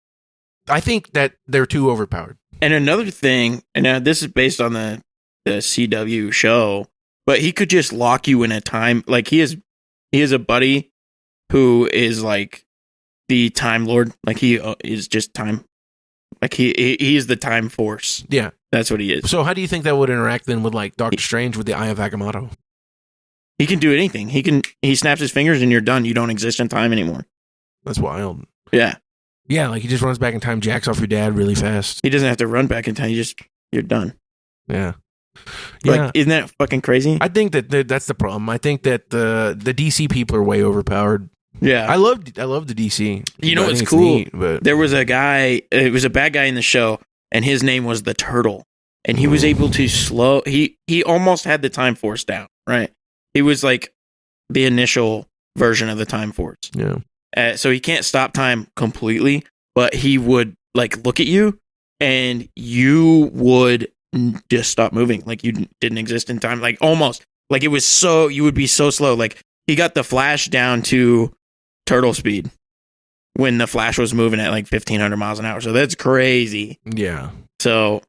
I think that they're too overpowered. And another thing, and this is based on the CW show, but he could just lock you in a time. Like he is a buddy who is like the Time Lord. Like he is just time. Like he is the Time Force. Yeah, that's what he is. So how do you think that would interact then with like Doctor Strange with the Eye of Agamotto? He can do anything. He snaps his fingers and you're done. You don't exist in time anymore. That's wild. Yeah. Yeah, like he just runs back in time, jacks off your dad really fast. He doesn't have to run back in time. You're done. Yeah. Like, isn't that fucking crazy? I think that's the problem. I think that the DC people are way overpowered. Yeah. I love the DC. You know what's cool? Neat, but there was a guy, it was a bad guy in the show, and his name was the Turtle. And he was able to he almost had the Time Force down, right? He was like the initial version of the Time Force. Yeah. So he can't stop time completely, but he would like look at you and you would just stop moving. Like you didn't exist in time. Like almost like it was you would be so slow. Like he got the Flash down to turtle speed when the Flash was moving at like 1,500 miles an hour. So that's crazy. Yeah. So,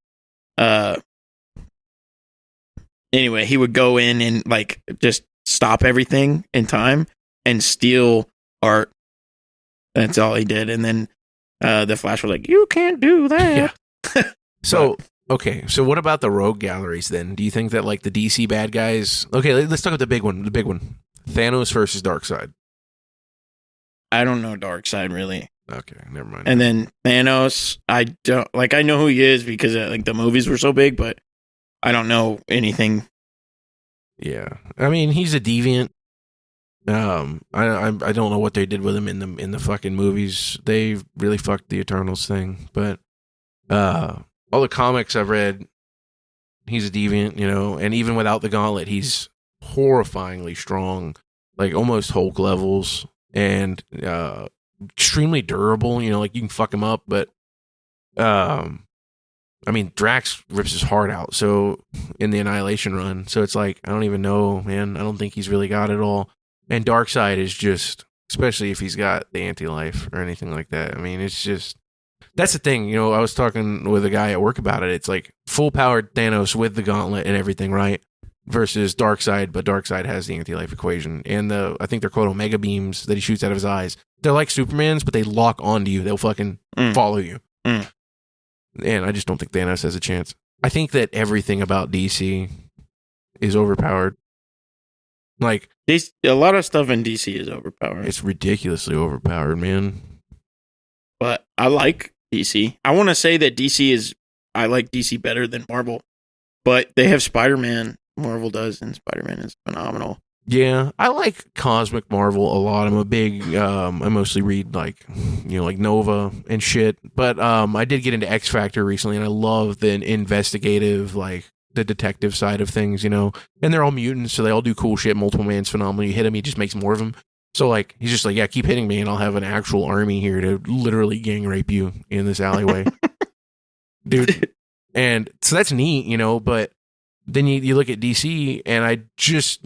anyway, he would go in and like just stop everything in time and steal art. That's all he did. And then the Flash was like, "You can't do that." Yeah. So, okay. So what about the rogue galleries then? Do you think that like the DC bad guys... Okay, let's talk about the big one. The big one. Thanos versus Darkseid. I don't know Darkseid really. Okay, never mind. And then Thanos, I don't... Like, I know who he is because like the movies were so big, but I don't know anything. Yeah. I mean, he's a deviant. I don't know what they did with him in the fucking movies. They really fucked the Eternals thing. But all the comics I've read, he's a deviant, you know, and even without the gauntlet, he's horrifyingly strong, like almost Hulk levels, and extremely durable. You know, like you can fuck him up, but I mean, Drax rips his heart out. So in the Annihilation run, so it's like I don't even know, man. I don't think he's really got it all. And Darkseid is just, especially if he's got the anti-life or anything like that. I mean, it's just, that's the thing. You know, I was talking with a guy at work about it. It's like full-powered Thanos with the gauntlet and everything, right? Versus Darkseid, but Darkseid has the anti-life equation. And I think they're called Omega Beams that he shoots out of his eyes. They're like Superman's, but they lock onto you. They'll fucking follow you. And I just don't think Thanos has a chance. I think that everything about DC is overpowered. Like, a lot of stuff in DC is overpowered. It's ridiculously overpowered, man. But I like DC. I want to say that I like DC better than Marvel. But they have Spider-Man. Marvel does, and Spider-Man is phenomenal. Yeah, I like Cosmic Marvel a lot. I'm a big, I mostly read like Nova and shit. But I did get into X Factor recently, and I love the investigative, like the detective side of things, you know. And they're all mutants, so they all do cool shit. Multiple Man's phenomenal. You hit him, he just makes more of them. So like he's just like, yeah, keep hitting me, and I'll have an actual army here to literally gang rape you in this alleyway, dude. And so that's neat, you know. But then you look at DC, and I just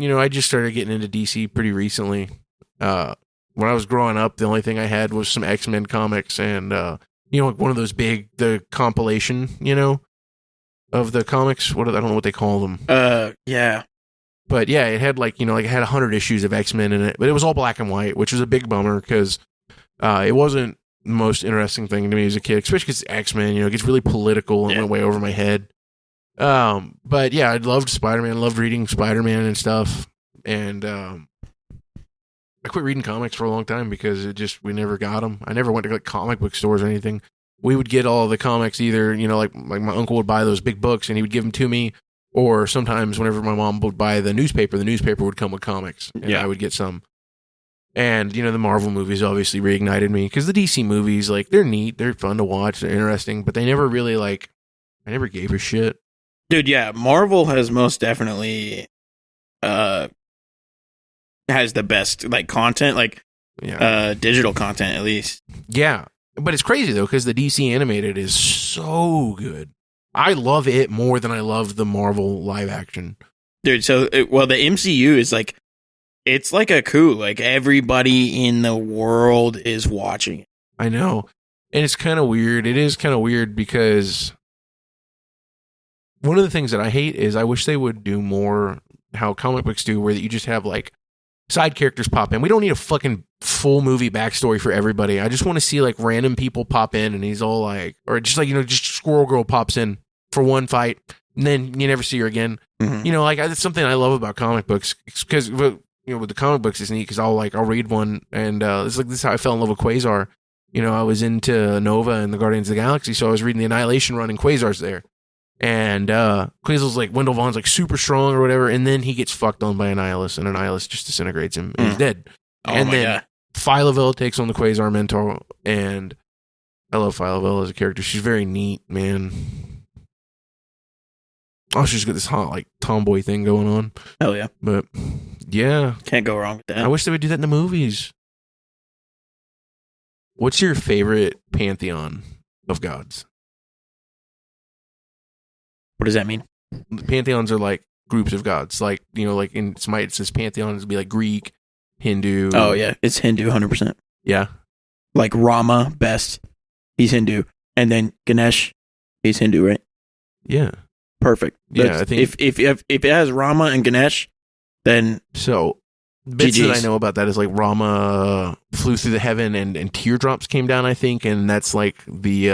started getting into DC pretty recently. When I was growing up, the only thing I had was some X-Men comics, and one of those big, the compilation, you know, of the comics. I don't know what they call them. Yeah. But yeah, it had it had 100 issues of X-Men in it, but it was all black and white, which was a big bummer because it wasn't the most interesting thing to me as a kid, especially because X-Men, it gets really political and went way over my head. But yeah, I loved Spider-Man. I loved reading Spider-Man and stuff. And I quit reading comics for a long time because we never got them. I never went to like comic book stores or anything. We would get all the comics either, like my uncle would buy those big books and he would give them to me, or sometimes whenever my mom would buy the newspaper would come with comics and I would get some. And, the Marvel movies obviously reignited me because the DC movies, like, they're neat, they're fun to watch, they're interesting, but they never really, I never gave a shit. Dude, yeah, Marvel has most definitely has the best, content, digital content, at least. Yeah, but it's crazy, though, because the DC animated is so good. I love it more than I love the Marvel live action. Dude, so the MCU is like, it's like a coup. Like everybody in the world is watching it. I know. And it's kind of weird. It is kind of weird because one of the things that I hate is I wish they would do more how comic books do, where you just have like side characters pop in. We don't need a fucking full movie backstory for everybody. I just want to see like random people pop in and he's all like, or just like, just Squirrel Girl pops in for one fight and then you never see her again. Mhm. Like that's something I love about comic books because, with the comic books it's neat because I'll read one and this is how I fell in love with Quasar. I was into Nova and the Guardians of the Galaxy, so I was reading the Annihilation run and Quasar's there. And Quasar's like, Wendell Vaughn's like super strong or whatever, and then he gets fucked on by Annihilus, and Annihilus just disintegrates him, and he's dead. Oh and my then God. Phyla-Vell takes on the Quasar mentor, and I love Phyla-Vell as a character. She's very neat, man. Oh, she's got this hot like tomboy thing going on. Hell yeah. But yeah, Can't go wrong with that. I wish they would do that in the movies. What's your favorite pantheon of gods? What does that mean? Pantheons are like groups of gods. Like, like in Smite, it says pantheons would be like Greek, Hindu. Oh, yeah. It's Hindu, 100%. Yeah. Like Rama, best. He's Hindu. And then Ganesh, he's Hindu, right? Yeah. Perfect. Yeah, I think if it has Rama and Ganesh, then so. Bits that I GGs. know about that is like Rama flew through the heaven and teardrops came down, I think, and that's like the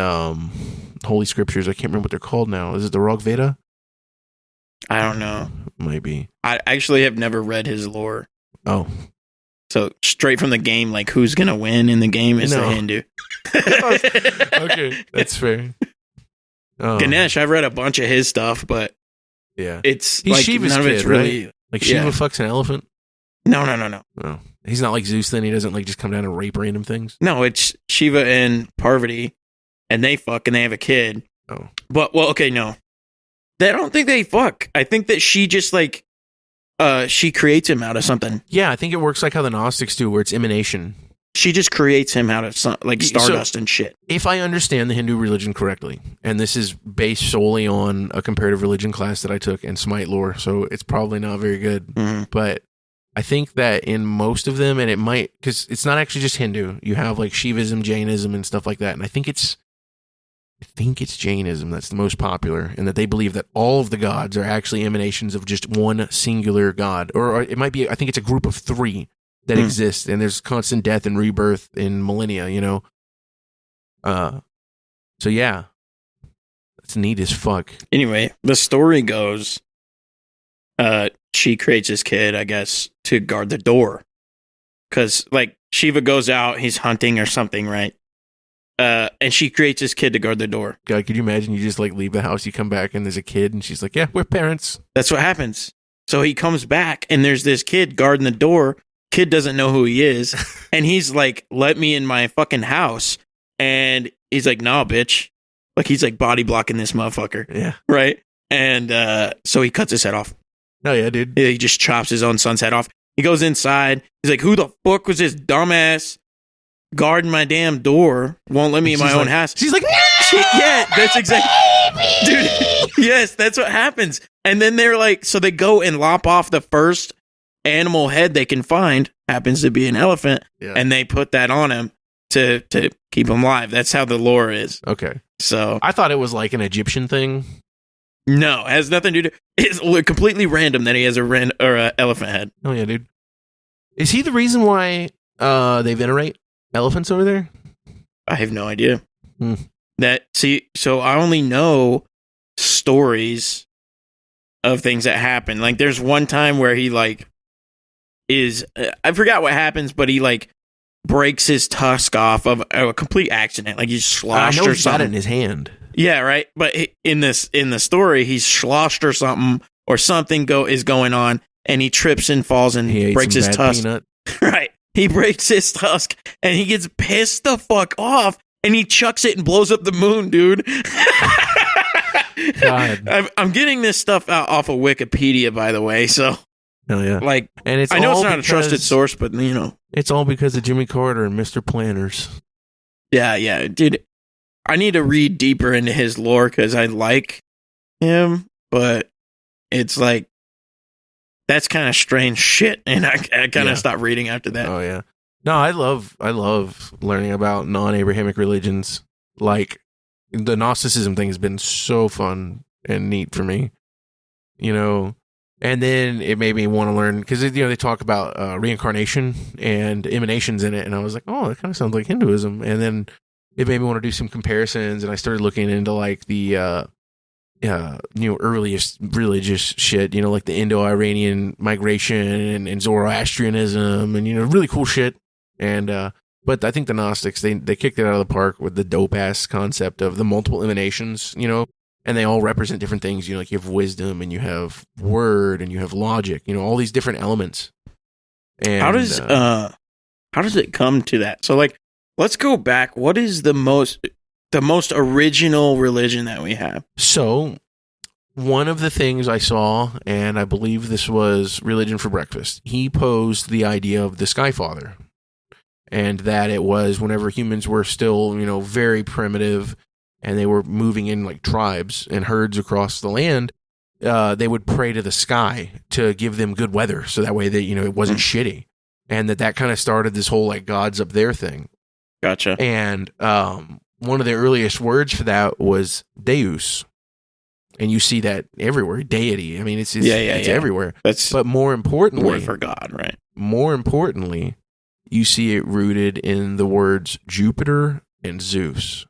holy scriptures. I can't remember what they're called now. Is it the Rig Veda? I don't know. Might be. I actually have never read his lore. Oh. So straight from the game, like who's gonna win in the game is No. the Hindu. Okay, that's fair. Ganesh, I've read a bunch of his stuff, but Yeah. it's He's like Shiva's none of it's kid, really. Like Shiva Yeah. fucks an elephant? No. Oh. He's not like Zeus then. He doesn't like just come down and rape random things. No, it's Shiva and Parvati, and they fuck and they have a kid. Oh. But okay, no, I don't think they fuck. I think that she just like, she creates him out of something. Yeah, I think it works like how the Gnostics do, where it's emanation. She just creates him out of like stardust and shit. If I understand the Hindu religion correctly, and this is based solely on a comparative religion class that I took and Smite lore, so it's probably not very good. Mhm. But I think that in most of them, and it might, because it's not actually just Hindu. You have like Shivaism, Jainism, and stuff like that. And I think it's Jainism that's the most popular, and that they believe that all of the gods are actually emanations of just one singular god, or it might be. I think it's a group of three that Hmm. exist, and there's constant death and rebirth in millennia. So yeah, that's neat as fuck. Anyway, the story goes, she creates this kid, I guess, to guard the door. Because, like, Shiva goes out, he's hunting or something, right? And she creates this kid to guard the door. God, could you imagine you just like leave the house, you come back, and there's a kid, and she's like, "Yeah, we're parents." That's what happens. So he comes back, and there's this kid guarding the door. Kid doesn't know who he is. And he's like, "Let me in my fucking house." And he's like, "Nah, bitch." Like, he's like body blocking this motherfucker, Yeah. right? And so he cuts his head off. Oh yeah, dude. He just chops his own son's head off. He goes inside. He's like, "Who the fuck was this dumbass guarding my damn door? Won't let me in my She's own like- house." She's like, Yeah, that's exactly. Dude, yes, that's what happens. And then they're like, so they go and lop off the first animal head they can find, happens to be an elephant, Yeah. and they put that on him to keep him alive. That's how the lore is. Okay. So, I thought it was like an Egyptian thing. no, it has nothing to do. It's completely random that he has a elephant head. Oh yeah, dude. Is he the reason why they venerate elephants over there? I have no idea. Hmm. So I only know stories of things that happen. Like, there's one time where he like is I forgot what happens, but he like breaks his tusk off of a complete accident. Like, he's I sloshed know or he's got it in something. his hand. Yeah, right. But in the story, he's sloshed or something, or something is going on, and he trips and falls and He ate breaks some his bad tusk. peanut. Right. He breaks his tusk and he gets pissed the fuck off and he chucks it and blows up the moon, dude. God. I'm getting this stuff out off of Wikipedia, by the way. So, Hell yeah. like, And it's I know all it's not a trusted because- source, but you know, It's all because of Jimmy Carter and Mr. Planners. yeah, dude. I need to read deeper into his lore because I like him, but it's like that's kind of strange shit, and I kind of Yeah. stopped reading after that. Oh yeah. No, I love learning about non-Abrahamic religions. Like the Gnosticism thing has been so fun and neat for me. You know, and then it made me want to learn because they talk about reincarnation and emanations in it, and I was like, oh, that kind of sounds like Hinduism. And then it made me want to do some comparisons, and I started looking into like the earliest religious shit, like the Indo-Iranian migration and Zoroastrianism and really cool shit. And but I think the Gnostics they kicked it out of the park with the dope ass concept of the multiple emanations, and they all represent different things. Like you have wisdom and you have word and you have logic, all these different elements. And how does it come to that? So like, let's go back. What is the most original religion that we have? So one of the things I saw, and I believe this was Religion for Breakfast, he posed the idea of the Sky Father, and that it was whenever humans were still, very primitive, and they were moving in like tribes and herds across the land, they would pray to the sky to give them good weather, so that way that it wasn't shitty, and that kind of started this whole like gods up there thing. Gotcha. And one of the earliest words for that was Deus. And you see that everywhere, deity. I mean, it's everywhere. But more importantly, word for God, right? More importantly, you see it rooted in the words Jupiter and Zeus.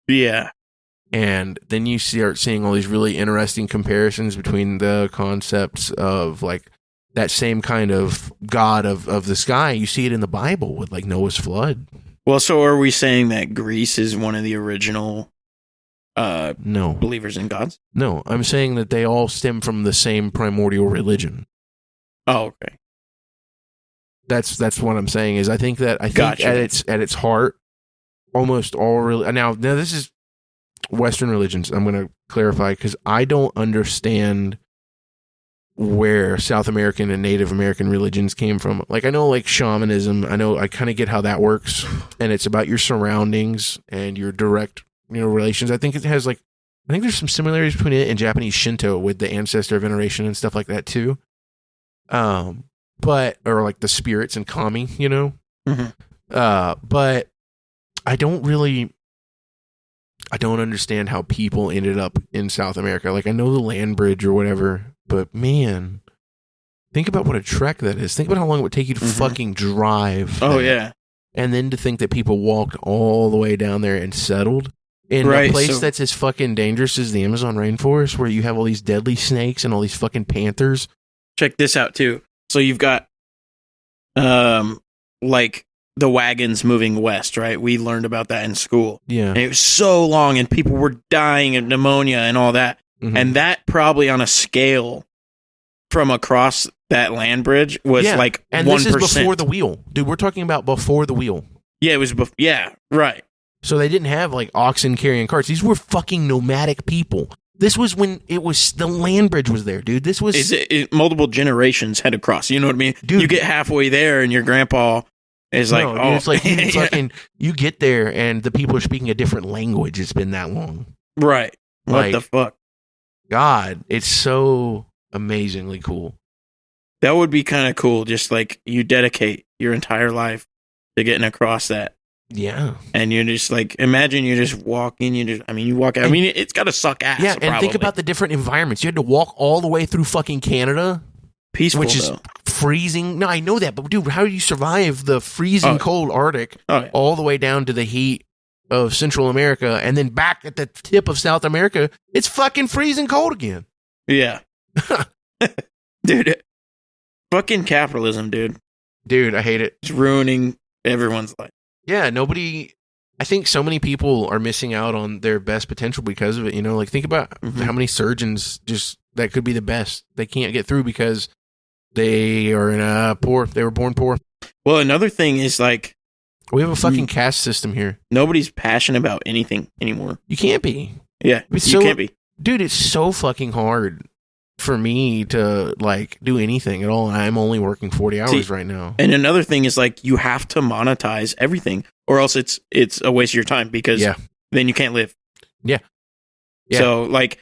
Yeah. And then you start seeing all these really interesting comparisons between the concepts of like that same kind of god of the sky. You see it in the Bible with like Noah's flood. Well, so are we saying that Greece is one of the original no believers in gods? No, I'm saying that they all stem from the same primordial religion. Oh, okay. That's what I'm saying is I think Gotcha. at its heart, almost all now this is Western religions. I'm going to clarify because I don't understand where South American and Native American religions came from. Like I know like shamanism, I kind of get how that works, and it's about your surroundings and your direct relations. I think there's some similarities between it and Japanese Shinto with the ancestor veneration and stuff like that too. But or like the spirits and kami, Mm-hmm. But I don't understand how people ended up in South America. Like I know the land bridge or whatever, but man, think about what a trek that is. Think about how long it would take you to fucking drive. Oh that. yeah. And then to think that people walked all the way down there and settled in a place that's as fucking dangerous as the Amazon rainforest, where you have all these deadly snakes and all these fucking panthers. Check this out too. So you've got like the wagons moving west, right? We learned about that in school. Yeah. And it was so long and people were dying of pneumonia and all that. Mhm. And that probably on a scale from across that land bridge was like 1%. And this is before the wheel. Dude, we're talking about before the wheel. Yeah, it was right. So they didn't have like oxen carrying carts. These were fucking nomadic people. This was when it was the land bridge was there, dude. This was multiple generations had to cross. You know what I mean? Dude. You get halfway there and your grandpa is like, no, oh, dude, it's like you fucking you get there and the people are speaking a different language. It's been that long. right. What Like- the fuck? God, it's so amazingly cool. That would be kind of cool. Just like you dedicate your entire life to getting across that. Yeah. And you're just like, imagine you're just walking. You walk out. I mean, it's got to suck ass. Yeah, and probably. think about the different environments. You had to walk all the way through fucking Canada, peaceful, which is though. freezing. No, I know that, but dude, how do you survive the freezing cold Arctic Oh, yeah. all the way down to the heat of Central America, and then back at the tip of South America, it's fucking freezing cold again. Yeah. Dude, fucking capitalism, dude. Dude, I hate it. It's ruining everyone's life. Yeah, I think so many people are missing out on their best potential because of it. Like think about how many surgeons that could be the best. They can't get through because they are they were born poor. Well, another thing is like, We have a fucking caste system here. nobody's passionate about anything anymore. You can't be. Yeah, It's you so- can't be. Dude, it's so fucking hard for me to like do anything at all. I'm only working 40 hours right now. And another thing is like, you have to monetize everything, or else it's a waste of your time because Yeah. then you can't live. Yeah. So like,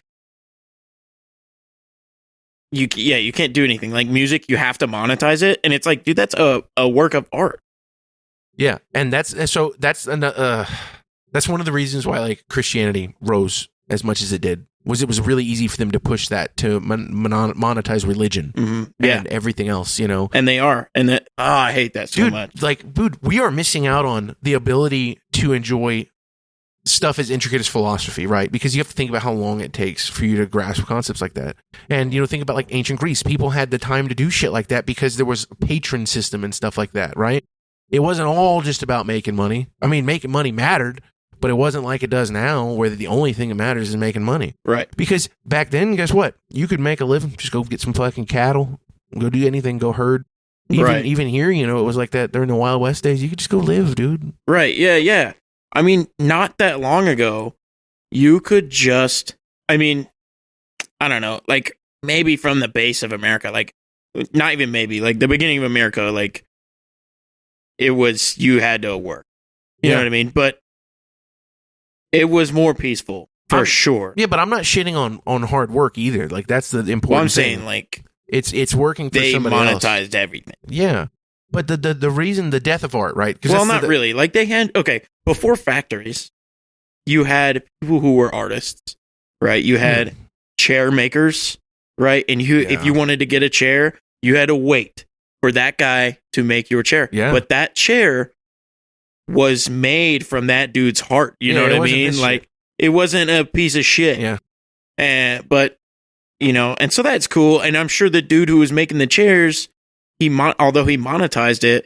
you can't do anything. Like music, you have to monetize it, and it's like, dude, that's a work of art. Yeah, and that's one of the reasons why like Christianity rose as much as it did. It was really easy for them to push that to monetize religion and everything else, you know. And they are, and I hate that so much. Dude, we are missing out on the ability to enjoy stuff as intricate as philosophy, right? Because you have to think about how long it takes for you to grasp concepts like that. And, you know, think about like ancient Greece. People had the time to do shit like that because there was a patron system and stuff like that, right? It wasn't all just about making money. I mean, making money mattered, but it wasn't like it does now where the only thing that matters is making money. Right. Because back then, guess what? You could make a living, just go get some fucking cattle, go do anything, go herd. Even here, you know, it was like that during the Wild West days. You could just go live, dude. Right. Yeah. I mean, not that long ago, you could just, I mean, I don't know, like maybe from the base of America, like not even maybe, like the beginning of America, like it was, you had to work. You know what I mean? But it was more peaceful for sure. Yeah, but I'm not shitting on hard work either. Like that's the important well, I'm thing. saying like it's working for they somebody else. monetized everything. Yeah. But the reason, the death of art, right? Well, not really. Like they had, before factories, you had people who were artists, right? You had chair makers, right? And if you wanted to get a chair, you had to wait for that guy to make your chair. Yeah. But that chair was made from that dude's heart. You know what I mean? Like it wasn't a piece of shit. Yeah. But, you know, and so that's cool. And I'm sure the dude who was making the chairs, although he monetized it,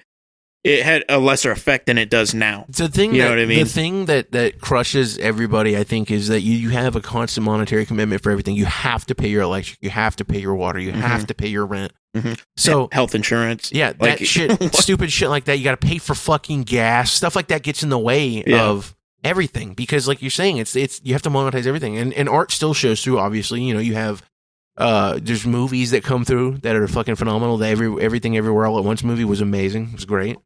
it had a lesser effect than it does now. The thing, you know what I mean? The thing that crushes everybody, I think, is that you have a constant monetary commitment for everything. You have to pay your electric, you have to pay your water, you have to pay your rent. So health insurance, that shit, stupid shit like that. You got to pay for fucking gas, stuff like that gets in the way of everything because, like you're saying, it's you have to monetize everything, and art still shows through. Obviously, you know, you have. There's movies that come through that are fucking phenomenal. The Everything Everywhere All at Once movie was amazing. It was great.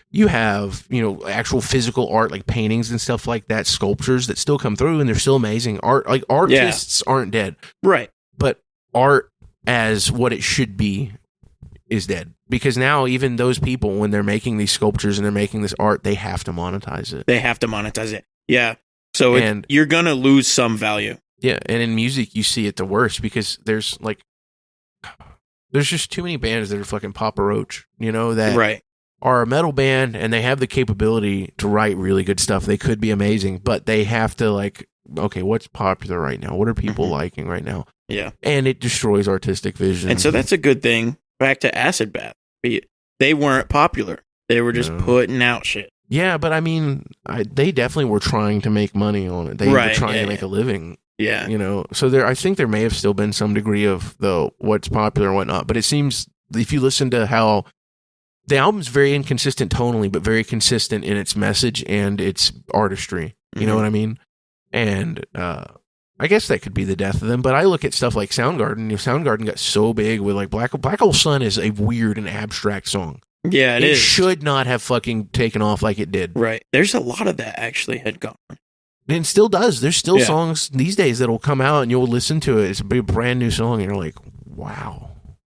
You have, you know, actual physical art like paintings and stuff like that, sculptures that still come through and they're still amazing. Art, like artists aren't dead. Right. But art as what it should be is dead. Because now even those people, when they're making these sculptures and they're making this art, they have to monetize it. They have to monetize it. Yeah. So you're going to lose some value. Yeah, and in music, you see it the worst because there's just too many bands that are fucking Papa Roach, you know, that are a metal band and they have the capability to write really good stuff. They could be amazing, but they have to what's popular right now? What are people liking right now? Yeah. And it destroys artistic vision. And so that's a good thing. Back to Acid Bath. They weren't popular. They were just putting out shit. Yeah, but I mean, they definitely were trying to make money on it. They were trying to make a living. Yeah. You know, so I think there may have still been some degree of what's popular and whatnot, but it seems if you listen to how the album's very inconsistent tonally, but very consistent in its message and its artistry. You know what I mean? And I guess that could be the death of them, but I look at stuff like Soundgarden. Soundgarden got so big with like Black Hole Sun is a weird and abstract song. Yeah, it is. Should not have fucking taken off like it did. Right. There's a lot of that actually had gone. And it still does. There's still songs these days that'll come out and you'll listen to it. It's a brand new song and you're like, wow.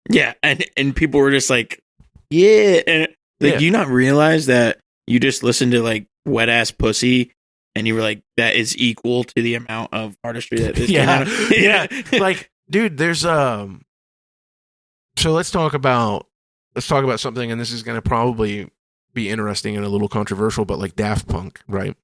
Yeah, and people were just like, yeah. And do you not realize that you just listened to like Wet Ass Pussy and you were like, that is equal to the amount of artistry that this came out of? Yeah. Like, dude, there's so let's talk about something, and this is gonna probably be interesting and a little controversial, but like Daft Punk, right?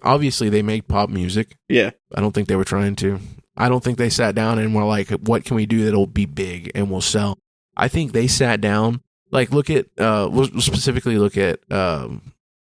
Obviously they make pop music. Yeah. I don't think they were trying to. I don't think they sat down and were like, what can we do that'll be big and will sell? I think they sat down, like we'll specifically look at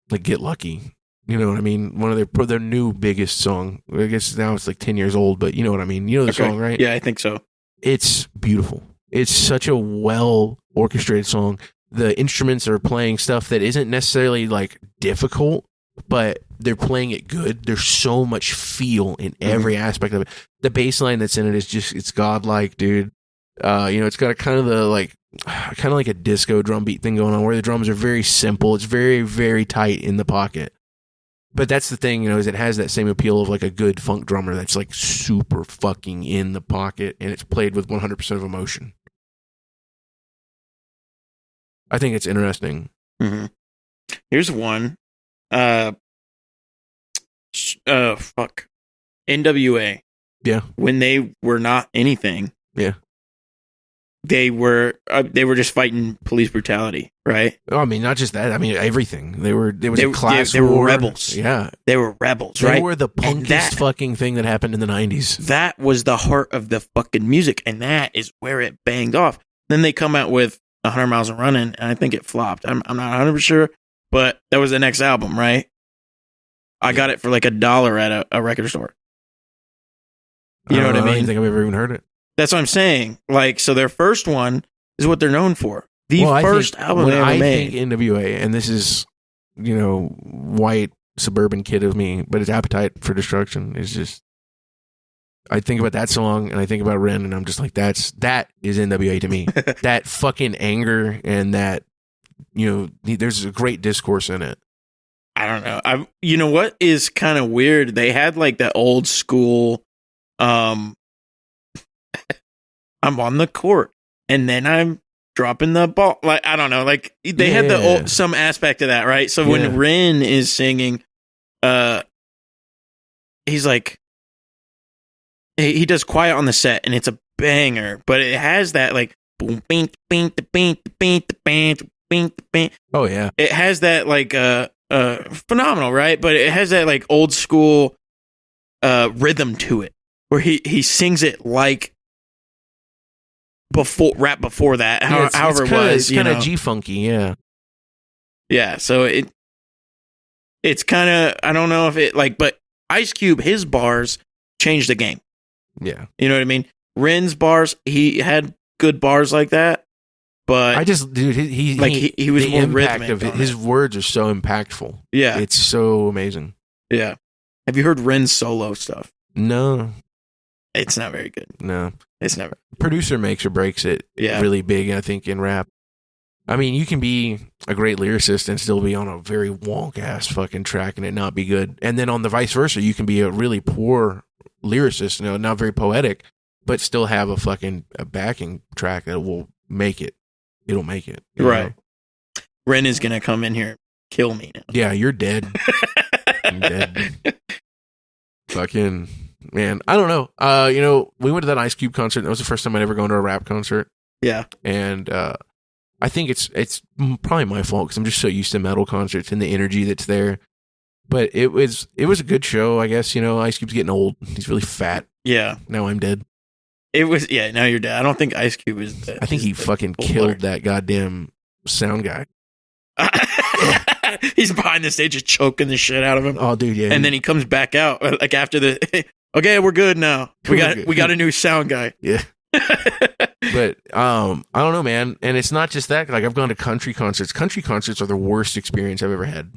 like Get Lucky. You know what I mean? One of their new biggest song. I guess now it's like 10 years old, but you know what I mean? You know the song, right? Yeah, I think so. It's beautiful. It's such a well orchestrated song. The instruments are playing stuff that isn't necessarily like difficult, but they're playing it good. There's so much feel in every aspect of it. The bass line that's in it is just, it's godlike, dude. You know, it's got a kind of like a disco drum beat thing going on where the drums are very simple. It's very, very tight in the pocket. But that's the thing, you know, is it has that same appeal of like a good funk drummer that's like super fucking in the pocket and it's played with 100% of emotion. I think it's interesting. Mm-hmm. Here's one. Fuck. NWA. Yeah. When they were not anything. Yeah. They were just fighting police brutality, right? Oh, I mean, not just that. I mean, everything. There was a class they were war. rebels. Yeah. They were rebels, They right? were the And punkest fucking thing that happened in the 90s. That was the heart of the fucking music, and that is where it banged off. Then they come out with 100 Miles and Running, and I think it flopped. I'm not 100% sure, but that was the next album, right? I got it for like $1 at a record store. You know what I I mean? don't think I've ever even heard it. That's what I'm saying. Like, so their first one is what they're known for. The Well, first album they ever I made. think NWA, and this is, white suburban kid of me, but it's Appetite for Destruction is just. I think about that song and I think about Ren, and I'm just like, that is NWA to me. That fucking anger and that, there's a great discourse in it. I don't know. You know what is kind of weird? They had like the old school. I'm on the court, and then I'm dropping the ball. Like, I don't know. Like, they had the some aspect of that, right? So when Ren is singing, he's like, he does Quiet on the Set, and it's a banger, but it has that like boom, bing, bing, bing, bing, bing, bing, bing. Oh yeah, It has that like phenomenal, right? But it has that like old school rhythm to it, where he sings it like before that. However, it was, it's kind of G-funky, yeah. Yeah, so it's kind of, I don't know if it like, but Ice Cube, his bars changed the game. Yeah. You know what I mean? Ren's bars, he had good bars like that, but I just, dude, he was the more impact rhythmic of it. on His it. words are so impactful. Yeah, It's so amazing. yeah. Have you heard Ren's solo stuff? No. It's not very good. No. It's never. Producer makes or breaks it really big, I think, in rap. I mean, you can be a great lyricist and still be on a very wonk-ass fucking track and it not be good. And then on the vice versa, you can be a really poor lyricist, not very poetic, but still have a backing track that will make it. It'll make it. Right. Ren is going to come in here and kill me now. Yeah, you're dead. You're dead. Fucking... Man, I don't know. We went to that Ice Cube concert. That was the first time I'd ever gone to a rap concert. Yeah. And I think it's probably my fault because I'm just so used to metal concerts and the energy that's there. But it was a good show, I guess. Ice Cube's getting old. He's really fat. Yeah. Now I'm dead. It was, now you're dead. I don't think Ice Cube is dead. I think he fucking killed that goddamn sound guy. He's behind the stage just choking the shit out of him. Oh, dude, yeah. And then he comes back out like after the... Okay, we're good now. We got a new sound guy. Yeah. But I don't know, man. And it's not just that. Like, I've gone to country concerts. Country concerts are the worst experience I've ever had.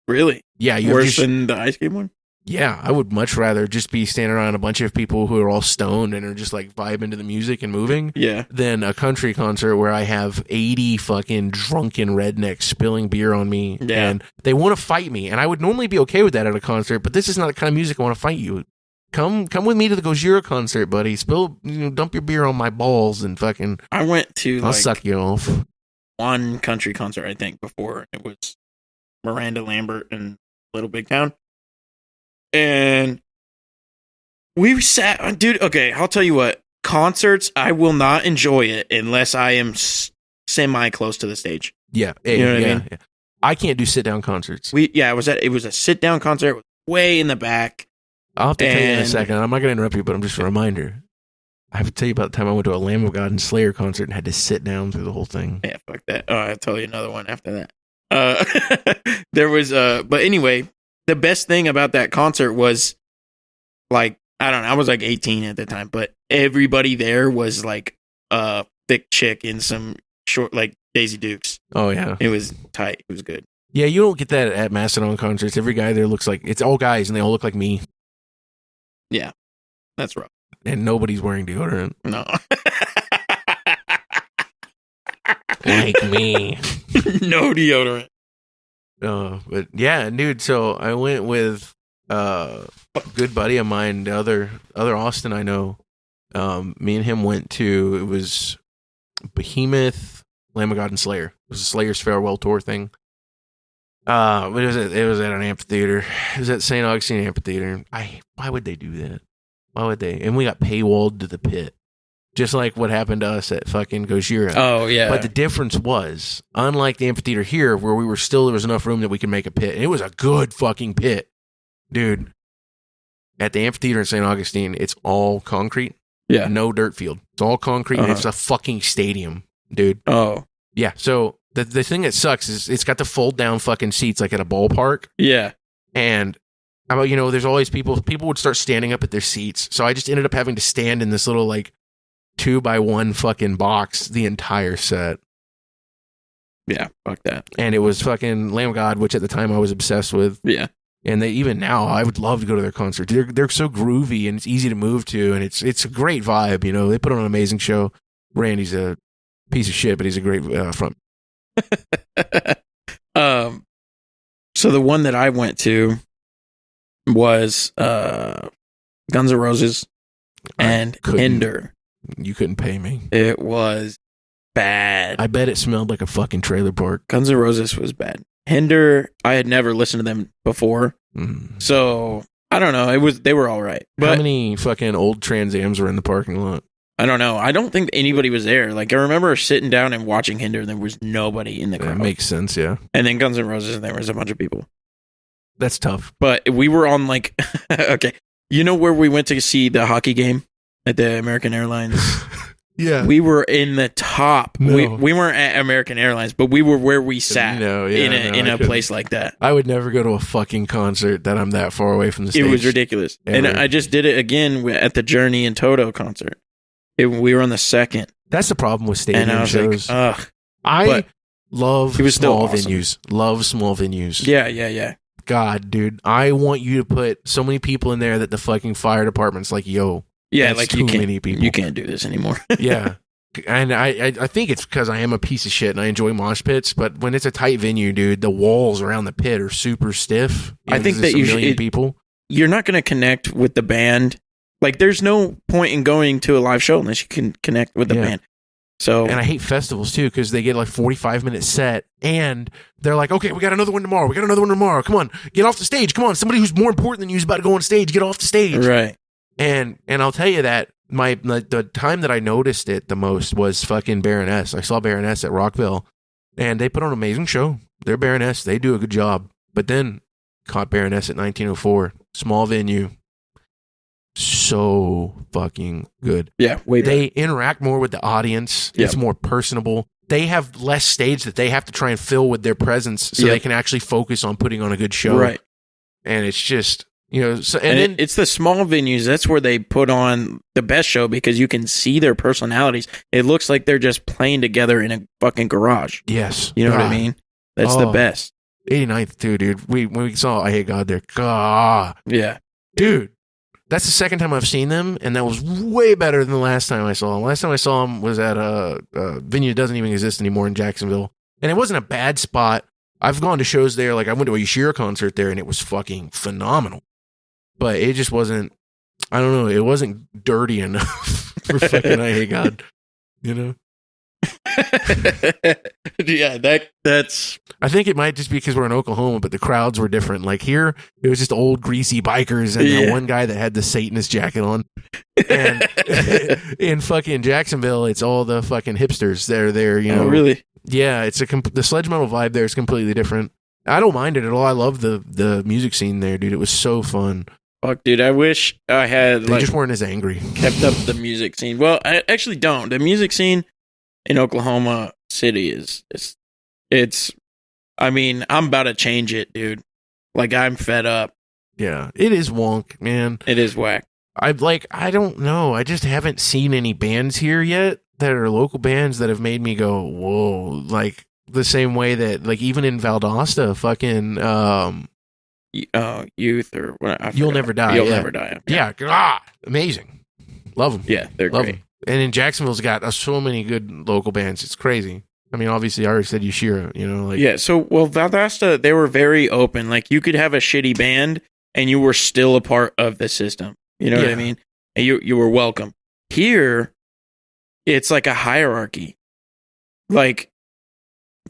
Really? Yeah, worse than the Ice Cube one? Yeah, I would much rather just be standing around a bunch of people who are all stoned and are just like vibing to the music and moving. Yeah. Than a country concert where I have 80 fucking drunken rednecks spilling beer on me. Yeah. And they want to fight me. And I would normally be okay with that at a concert, but this is not the kind of music I want to fight you. Come with me to the Gojira concert, buddy. Dump your beer on my balls and fucking... I went to I'll suck you off. One country concert, I think, before. It was Miranda Lambert in Little Big Town. And we sat... Dude, okay, I'll tell you what. Concerts, I will not enjoy it unless I am semi-close to the stage. Yeah. You know what I mean? Yeah. I can't do sit-down concerts. It was a sit-down concert way in the back. I'll have to tell you in a second. I'm not going to interrupt you, but I'm just a reminder. I have to tell you about the time I went to a Lamb of God and Slayer concert and had to sit down through the whole thing. Yeah, fuck that. Oh, I'll tell you another one after that. There was, but anyway, the best thing about that concert was, like, I don't know, I was like 18 at the time, but everybody there was like a thick chick in some short, like Daisy Dukes. Oh, yeah. It was tight. It was good. Yeah, you don't get that at Mastodon concerts. Every guy there looks like, it's all guys and they all look like me. Yeah, that's rough. And nobody's wearing deodorant. No. Like me. No deodorant. But yeah, dude, so I went with a good buddy of mine, the other Austin I know. Me and him went to, it was Behemoth, Lamb of God and Slayer. It was a Slayer's farewell tour thing. It was at an amphitheater. It was at St. Augustine Amphitheater. Why would they do that? Why would they? And we got paywalled to the pit. Just like what happened to us at fucking Gojira. Oh, yeah. But the difference was, unlike the amphitheater here, where there was enough room that we could make a pit. And it was a good fucking pit. Dude, at the amphitheater in St. Augustine, it's all concrete. Yeah. No dirt field. It's all concrete, and it's a fucking stadium, dude. Oh. Yeah, so the thing that sucks is it's got the fold-down fucking seats like at a ballpark. Yeah. And, there's always people would start standing up at their seats. So I just ended up having to stand in this little, like, 2x1 fucking box the entire set. Yeah, fuck that. And it was fucking Lamb of God, which at the time I was obsessed with. Yeah. And even now, I would love to go to their concert. They're so groovy and it's easy to move to, and it's a great vibe. They put on an amazing show. Randy's a piece of shit, but he's a great front. So the one that I went to was Guns N' Roses and Hinder. You couldn't pay me. It was bad. I bet it smelled like a fucking trailer park. Guns N' Roses was bad. Hinder, I had never listened to them before, so I don't know. They were all right. But how many fucking old Trans Ams were in the parking lot? I don't know. I don't think anybody was there. Like, I remember sitting down and watching Hinder, and there was nobody in the crowd. That makes sense, yeah. And then Guns N' Roses, and there was a bunch of people. That's tough. But we were on, like, okay. You know where we went to see the hockey game at the American Airlines? Yeah. We were in the top. No. We weren't at American Airlines, but we were where we sat in a place like that. I would never go to a fucking concert that I'm that far away from the stage. It was ridiculous. Ever. And I just did it again at the Journey and Toto concert. We were on the second. That's the problem with stadium And I was shows. like, ugh. I love it was still small awesome. venues. Love small venues. Yeah. God, dude. I want you to put so many people in there that the fucking fire department's like, yo. Yeah, that's like too you can't, many people. you can't do this anymore. Yeah. And I think it's because I am a piece of shit and I enjoy mosh pits, but when it's a tight venue, dude, the walls around the pit are super stiff. I think that you should people. You're not going to connect with the band. Like, there's no point in going to a live show unless you can connect with the band. So, and I hate festivals too because they get like 45-minute set and they're like, okay, we got another one tomorrow. Come on, get off the stage. Come on, somebody who's more important than you is about to go on stage. Get off the stage. Right. And I'll tell you that the time that I noticed it the most was fucking Baroness. I saw Baroness at Rockville, and they put on an amazing show. They're Baroness. They do a good job. But then caught Baroness at 1904, small venue. So fucking good. Yeah, way better. They interact more with the audience. Yep. It's more personable. They have less stage that they have to try and fill with their presence so they can actually focus on putting on a good show. Right. And it's just, so, and then it's the small venues. That's where they put on the best show because you can see their personalities. It looks like they're just playing together in a fucking garage. yes. You know what I God. mean? That's the best. 89th too, dude. When we saw I Hate God there. God. Yeah. Dude. That's the second time I've seen them, and that was way better than the last time I saw them. Last time I saw them was at a venue that doesn't even exist anymore in Jacksonville. And it wasn't a bad spot. I've gone to shows there. Like, I went to a Yashira concert there, and it was fucking phenomenal. But it just wasn't, I don't know, it wasn't dirty enough for fucking I Hate God. Yeah, that's I think it might just be because we're in Oklahoma, but the crowds were different. Like here, it was just old greasy bikers and that one guy that had the Satanist jacket on. And in fucking Jacksonville, it's all the fucking hipsters that are there. Oh, really? Yeah, it's the sludge metal vibe there is completely different. I don't mind it at all. I love the music scene there, dude. It was so fun. Fuck, dude. I wish I had They just weren't as angry. kept up the music scene. Well, I actually don't. The music scene in Oklahoma City it's I mean, I'm about to change it, dude. Like, I'm fed up. Yeah, it is wonk, man. It is whack. I don't know. I just haven't seen any bands here yet that are local bands that have made me go, whoa. Like, the same way that, like, even in Valdosta, fucking, Youth or what? You'll Never Die. You'll yeah. Never Die. Yeah, amazing. Love them. Yeah, they're Love great. them. And in Jacksonville's got so many good local bands. It's crazy. I mean, obviously, I already said Yashira, like. Yeah, so, Valdosta, they were very open. Like, you could have a shitty band, and you were still a part of the system. You know what I mean? And you were welcome. Here, it's like a hierarchy. Like,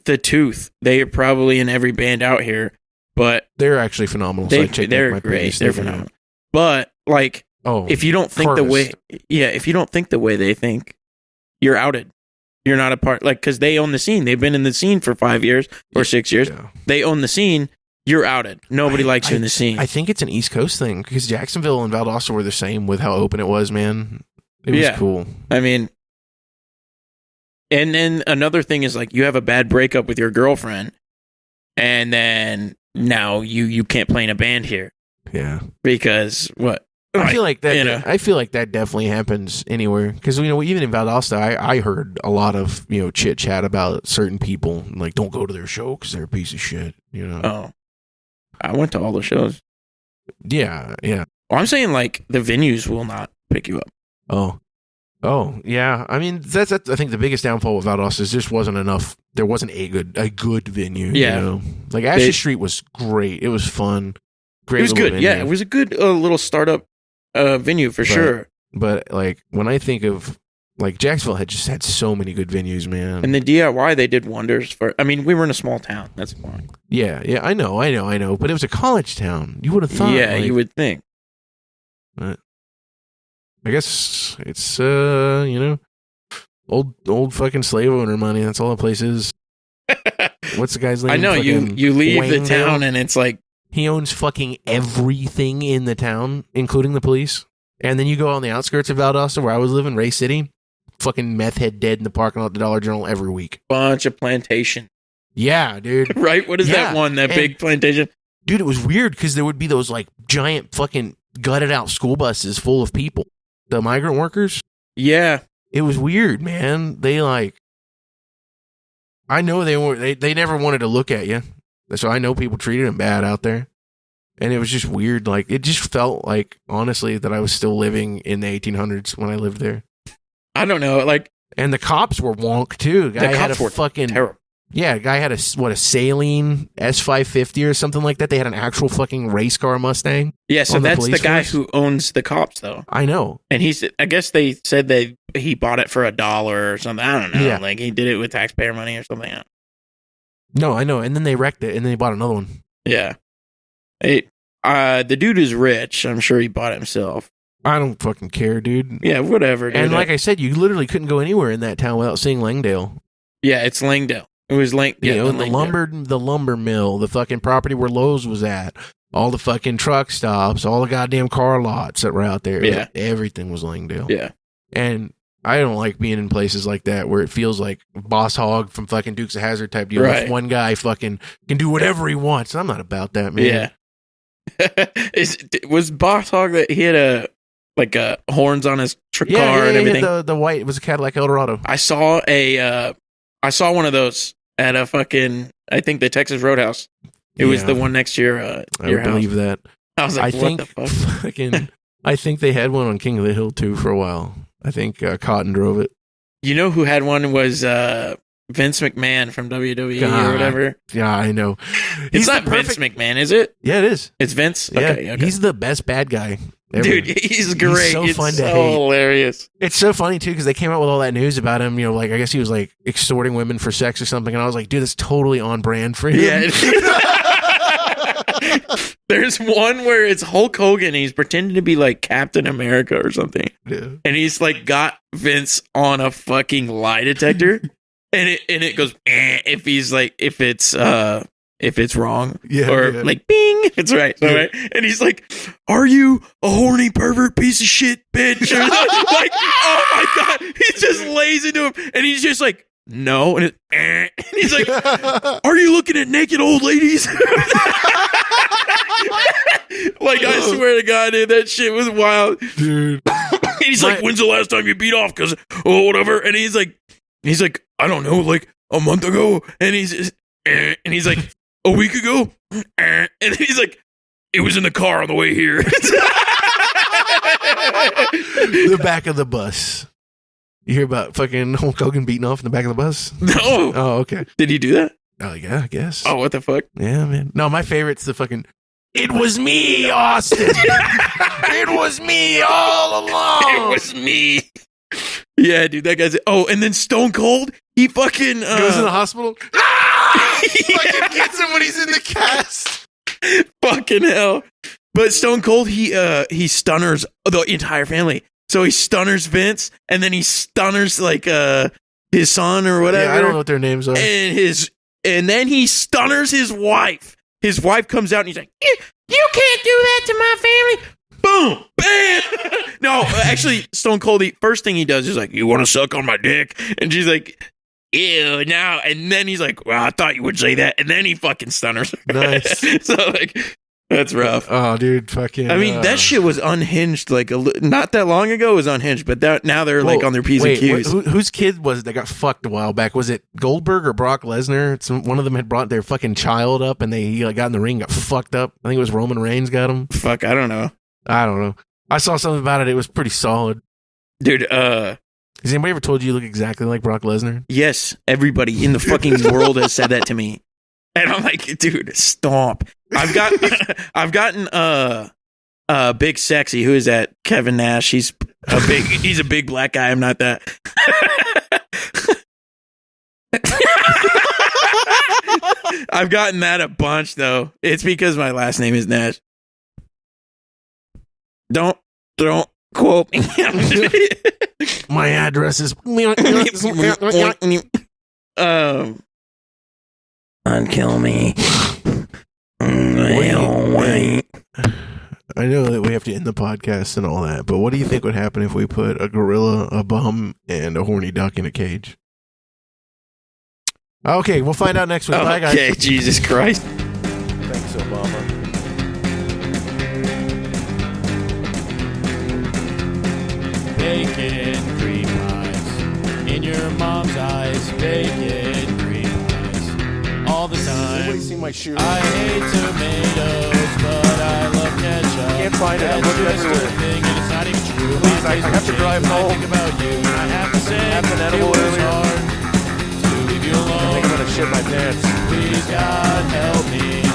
The Tooth. They are probably in every band out here, but They're actually phenomenal. So I checked they're my great. playlist. They're phenomenal. But like, if you don't think if you don't think the way they think, you're outed. You're not a part, like, because they own the scene. They've been in the scene for 5 years or 6 years. Yeah. They own the scene. You're outed. Nobody likes you in the scene. I think it's an East Coast thing because Jacksonville and Valdosta were the same with how open it was, man. It was cool. I mean, and then another thing is, like, you have a bad breakup with your girlfriend, and then now you can't play in a band here. Yeah. Because what? I feel like that. You know. I feel like that definitely happens anywhere because even in Valdosta, I heard a lot of chit chat about certain people, like don't go to their show because they're a piece of shit. Oh, I went to all the shows. Yeah. Well, I'm saying, like, the venues will not pick you up. Oh, yeah. I mean, that's I think the biggest downfall with Valdosta is just wasn't enough. There wasn't a good venue. Yeah. Like Ashley Street was great. It was fun. Great. It was good. venue. Yeah, it was a good little startup venue for sure. But like when I think of like Jacksonville had just had so many good venues, man. And the DIY, they did wonders for. I mean, we were in a small town. That's why. Yeah. I know. But it was a college town. You would have thought. Yeah, you would think. But I guess it's old fucking slave owner money. That's all the place is. What's the guy's name? I know you leave Wayne the town and it's like he owns fucking everything in the town, including the police. And then you go on the outskirts of Valdosta, where I was living, Ray City. Fucking meth head dead in the parking lot at the Dollar General every week. bunch of plantation. Yeah, dude. Right? What is that one? That big plantation? Dude, it was weird because there would be those like giant fucking gutted out school buses full of people. The migrant workers. Yeah. It was weird, man. They like, I know they never wanted to look at you. So I know people treated them bad out there. And it was just weird. Like, it just felt like, honestly, that I was still living in the 1800s when I lived there. I don't know. Like, and the cops were wonk too. The cops were fucking terrible. Yeah, a guy had a Saline S550 or something like that. They had an actual fucking race car Mustang. Yeah, so that's the guy force. who owns the cops, though. I know. And I guess they said that he bought it for $1 or something. I don't know. Yeah. Like, he did it with taxpayer money or something. No, I know. And then they wrecked it, and then they bought another one. Yeah. The dude is rich. I'm sure he bought it himself. I don't fucking care, dude. Yeah, whatever. Dude. And like I said, you literally couldn't go anywhere in that town without seeing Langdale. Yeah, it's Langdale. It was the lumber mill, the fucking property where Lowe's was at, all the fucking truck stops, all the goddamn car lots that were out there. Yeah. Everything was Langdale. Yeah. And I don't like being in places like that where it feels like Boss Hogg from fucking Dukes of Hazzard type deal. Right. If one guy fucking can do whatever he wants. I'm not about that, man. Yeah. Was Boss Hogg that he had horns on his car and everything? The white, it was a Cadillac Eldorado. I saw one of those at a fucking, I think, the Texas Roadhouse. It was the one next to your I house. believe that. I was like, what the fuck? I think they had one on King of the Hill too for a while. I think Cotton drove it. You know who had one was Vince McMahon from WWE or whatever. Yeah, I know. It's not Vince McMahon, is it? Yeah, it is. It's Vince? Yeah, Okay. He's the best bad guy ever. Dude, he's great. He's so fun to so hate. hilarious. It's so funny too because they came out with all that news about him. Like I guess he was like extorting women for sex or something, and I was like, dude, that's totally on brand for him. Yeah. There's one where it's Hulk Hogan. And he's pretending to be like Captain America or something, and he's like got Vince on a fucking lie detector, and it goes if it's wrong, like bing, if it's right. Yeah. Right? And he's like, "Are you a horny pervert piece of shit, bitch?" Or like, oh my god, he just lays into him, and he's just like, "No," and he's like, "Are you looking at naked old ladies?" Like, I swear to God, dude, that shit was wild, dude. He's like, "When's the last time you beat off?" Because whatever, and he's like, "I don't know, like a month ago," and he's like, "A week ago," and he's like, "It was in the car on the way here." The back of the bus. You hear about fucking Hulk Hogan beating off in the back of the bus? No. Oh, okay. Did he do that? Oh, yeah, I guess. Oh, what the fuck? Yeah, man. No, my favorite's the fucking, "It was me, Austin. It was me all along. It was me." Yeah, dude, that guy's. Oh, and then Stone Cold, he fucking goes in the hospital. Ah! Fucking gets him when he's in the cast. Fucking hell. But Stone Cold, he stunners the entire family. So he stunners Vince, and then he stunners like his son or whatever. Yeah, I don't know what their names are. And then he stunners his wife. His wife comes out and he's like, you can't do that to my family. Boom, bam. No, actually, Stone Cold, the first thing he does is like, you want to suck on my dick? And she's like, ew, now. And then he's like, well, I thought you would say that. And then he fucking stunners her. Nice. So like, that's rough. Oh, dude, fucking. I mean, that shit was unhinged like not that long ago. It was unhinged, but now they're like on their P's and Q's. Whose kid was it that got fucked a while back? Was it Goldberg or Brock Lesnar? One of them had brought their fucking child up, and they got in the ring, got fucked up. I think it was Roman Reigns got him. Fuck, I don't know. I don't know. I saw something about it. It was pretty solid. Dude, has anybody ever told you look exactly like Brock Lesnar? Yes, everybody in the fucking world has said that to me. And I'm like, dude, stop. I've gotten Big Sexy. Who is that? Kevin Nash. He's a big black guy. I'm not that. I've gotten that a bunch though. It's because my last name is Nash. Don't quote me. My address is unkill me. I know that we have to end the podcast and all that, but what do you think would happen if we put a gorilla, a bum, and a horny duck in a cage? Okay, we'll find out next week. Bye, guys. Okay, Jesus Christ. Thanks, Obama. Bacon cream pies. In your mom's eyes, bacon cream pies. All the time. See my shoe. I hate tomatoes, but I love ketchup. Can't find it. I'm That's looking just everywhere. a thing, and it's not even true. Please, My I taste have to will drive change when home. I think about you, and I have to say, Have an it edible was earlier. hard to leave you I think I'm alone. gonna shit my pants. Please, God, help me.